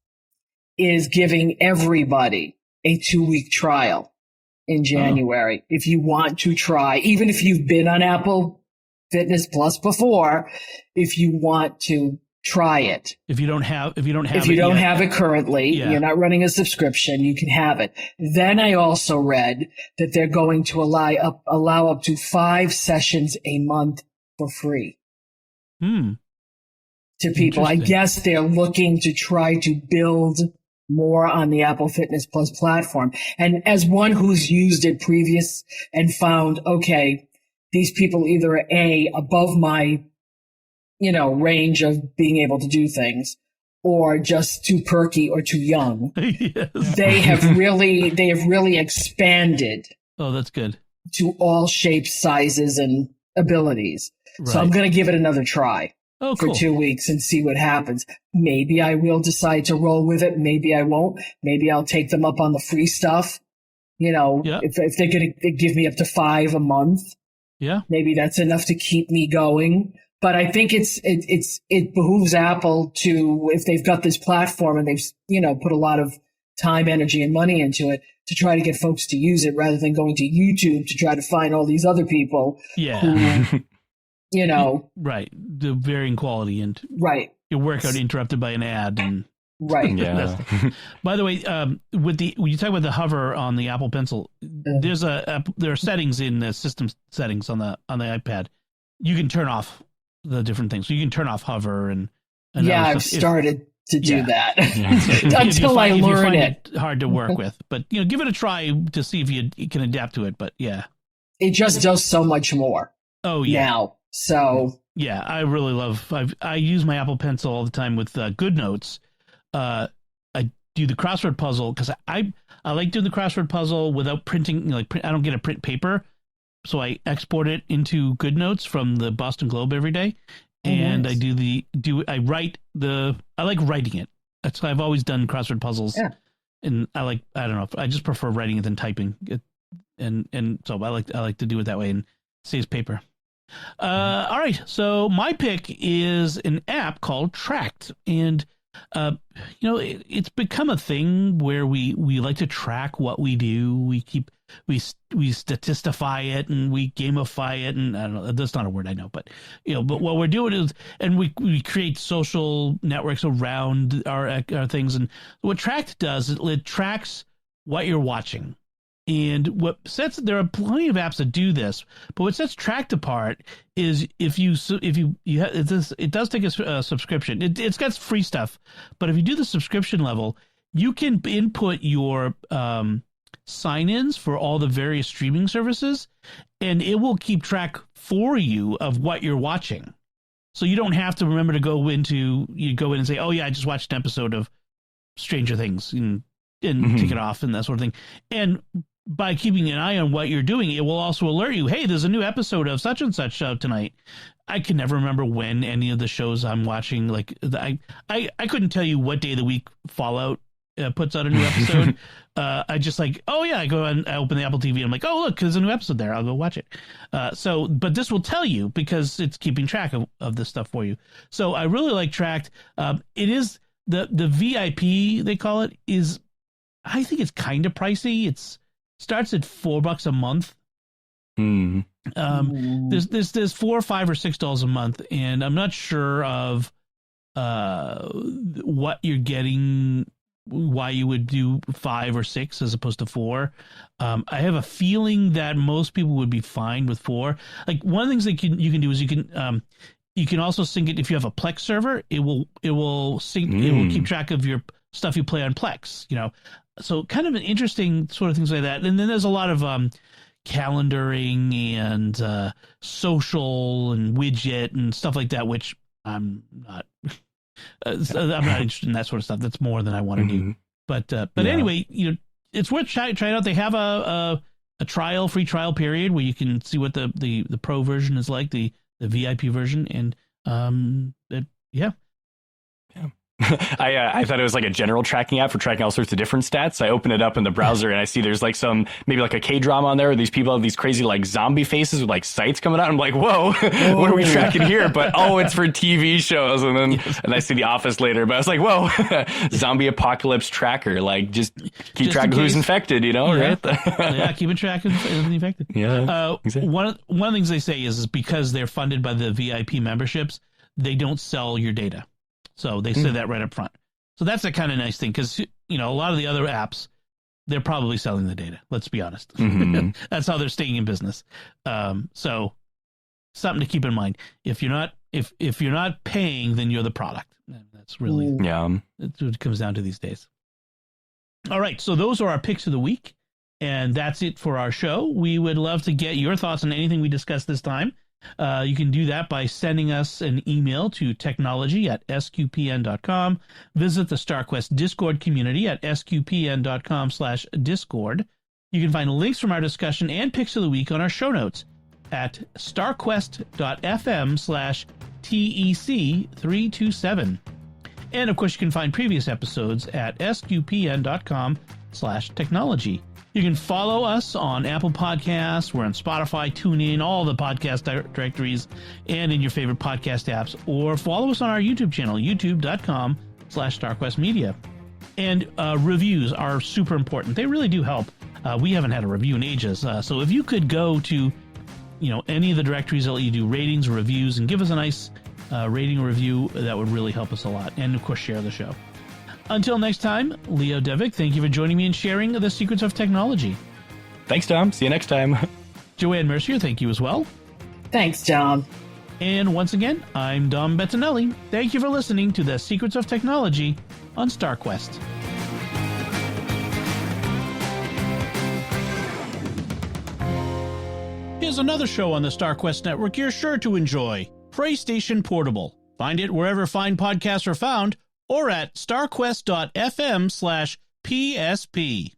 is giving everybody a 2-week trial in January. If you want to try, even if you've been on Apple Fitness Plus before, if you want to try it. If you don't have it currently, you're not running a subscription, you can have it. Then I also read that they're going to allow up to 5 sessions a month for free. To people. I guess they're looking to try to build more on the Apple Fitness Plus platform. And as one who's used it previous and found, okay, these people either are above my, range of being able to do things, or just too perky or too young. Yes. They have really expanded. Oh, that's good. To all shapes, sizes, and abilities. Right. So I'm going to give it another try. For 2 weeks and see what happens. Maybe I will decide to roll with it. Maybe I won't. Maybe I'll take them up on the free stuff. If they're going to give me up to 5 a month, maybe that's enough to keep me going. But I think it behooves Apple to, if they've got this platform and they've put a lot of time, energy, and money into it, to try to get folks to use it rather than going to YouTube to try to find all these other people. Yeah. Who, right, the varying quality and your workout interrupted by an ad and By the way, when you talk about the hover on the Apple Pencil, there are settings in the system settings on the iPad. You can turn off the different things. So you can turn off hover and I've started to do that until I learn it. Hard to work with, but give it a try to see if you can adapt to it. But it just does so much more. Oh yeah. Now. So I really love. I use my Apple Pencil all the time with GoodNotes. I do the crossword puzzle because I like doing the crossword puzzle without printing. I don't get to print paper, so I export it into GoodNotes from the Boston Globe every day, and I like writing it. That's why I've always done crossword puzzles, and I don't know. I just prefer writing it than typing it, and so I like to do it that way and saves paper. All right, so my pick is an app called Tracked, and it's become a thing where we like to track what we do. We statistify it and we gamify it, and I don't know, that's not a word I know, but but what we're doing is, and we create social networks around our things, and what Tracked does is it tracks what you're watching. And there are plenty of apps that do this, but what sets Tracked apart is it does take a subscription. It's got free stuff, but if you do the subscription level, you can input your sign-ins for all the various streaming services, and it will keep track for you of what you're watching. So you don't have to remember to go in and say, oh yeah, I just watched an episode of Stranger Things and take it off and that sort of thing. And by keeping an eye on what you're doing, it will also alert you, hey, there's a new episode of such and such out tonight. I can never remember when any of the shows I'm watching, I couldn't tell you what day of the week Fallout puts out a new episode, I just like, oh yeah, I go and I open the Apple TV. I'm like, oh look, there's a new episode there. I'll go watch it. But this will tell you because it's keeping track of this stuff for you. So I really like Tracked. It is the VIP, they call it, is, I think it's kind of pricey. It's starts at $4 a month. There's $4 or $5 or $6 a month, and I'm not sure of what you're getting, why you would do 5 or 6 as opposed to 4. I have a feeling that most people would be fine with 4. Like, one of the things that you can do is you can also sync it if you have a Plex server. It will sync. It will keep track of your stuff you play on Plex. So kind of an interesting sort of things like that. And then there's a lot of calendaring and social and widget and stuff like that, which I'm not. I'm not interested in that sort of stuff. That's more than I want to do. But anyway, it's worth trying out. They have a free trial period where you can see what the pro version is like, the VIP version, and yeah. I thought it was like a general tracking app for tracking all sorts of different stats. I open it up in the browser and I see there's like maybe like a K-drama on there where these people have these crazy like zombie faces with like sights coming out. I'm like, whoa, what are we tracking here? But it's for TV shows. And then and I see The Office later, but I was like, whoa, zombie apocalypse tracker. Like just keep track of who's infected, right? Yeah, keeping track of who's infected. Yeah, exactly. One of the things they say is because they're funded by the VIP memberships, they don't sell your data. So they say that right up front. So that's a kind of nice thing because, a lot of the other apps, they're probably selling the data. Let's be honest. That's how they're staying in business. So something to keep in mind. If you're not paying, then you're the product. That's really that's what it comes down to these days. All right. So those are our picks of the week. And that's it for our show. We would love to get your thoughts on anything we discussed this time. You can do that by sending us an email to technology@sqpn.com. Visit the StarQuest Discord community at sqpn.com/discord. You can find links from our discussion and picks of the week on our show notes at starquest.fm/TEC327. And of course, you can find previous episodes at sqpn.com/technology. You can follow us on Apple Podcasts. We're on Spotify, TuneIn, all the podcast directories, and in your favorite podcast apps. Or follow us on our YouTube channel, youtube.com/StarQuestMedia. And reviews are super important. They really do help. We haven't had a review in ages. So if you could go to, any of the directories that let you do ratings or reviews and give us a nice rating or review, that would really help us a lot. And, of course, share the show. Until next time, Leo Devick, thank you for joining me and sharing the secrets of technology. Thanks, Tom. See you next time. Joanne Mercier, thank you as well. Thanks, Tom. And once again, I'm Dom Bettinelli. Thank you for listening to the Secrets of Technology on StarQuest. Here's another show on the StarQuest network you're sure to enjoy, PlayStation Portable. Find it wherever fine podcasts are found, or at starquest.fm/PSP.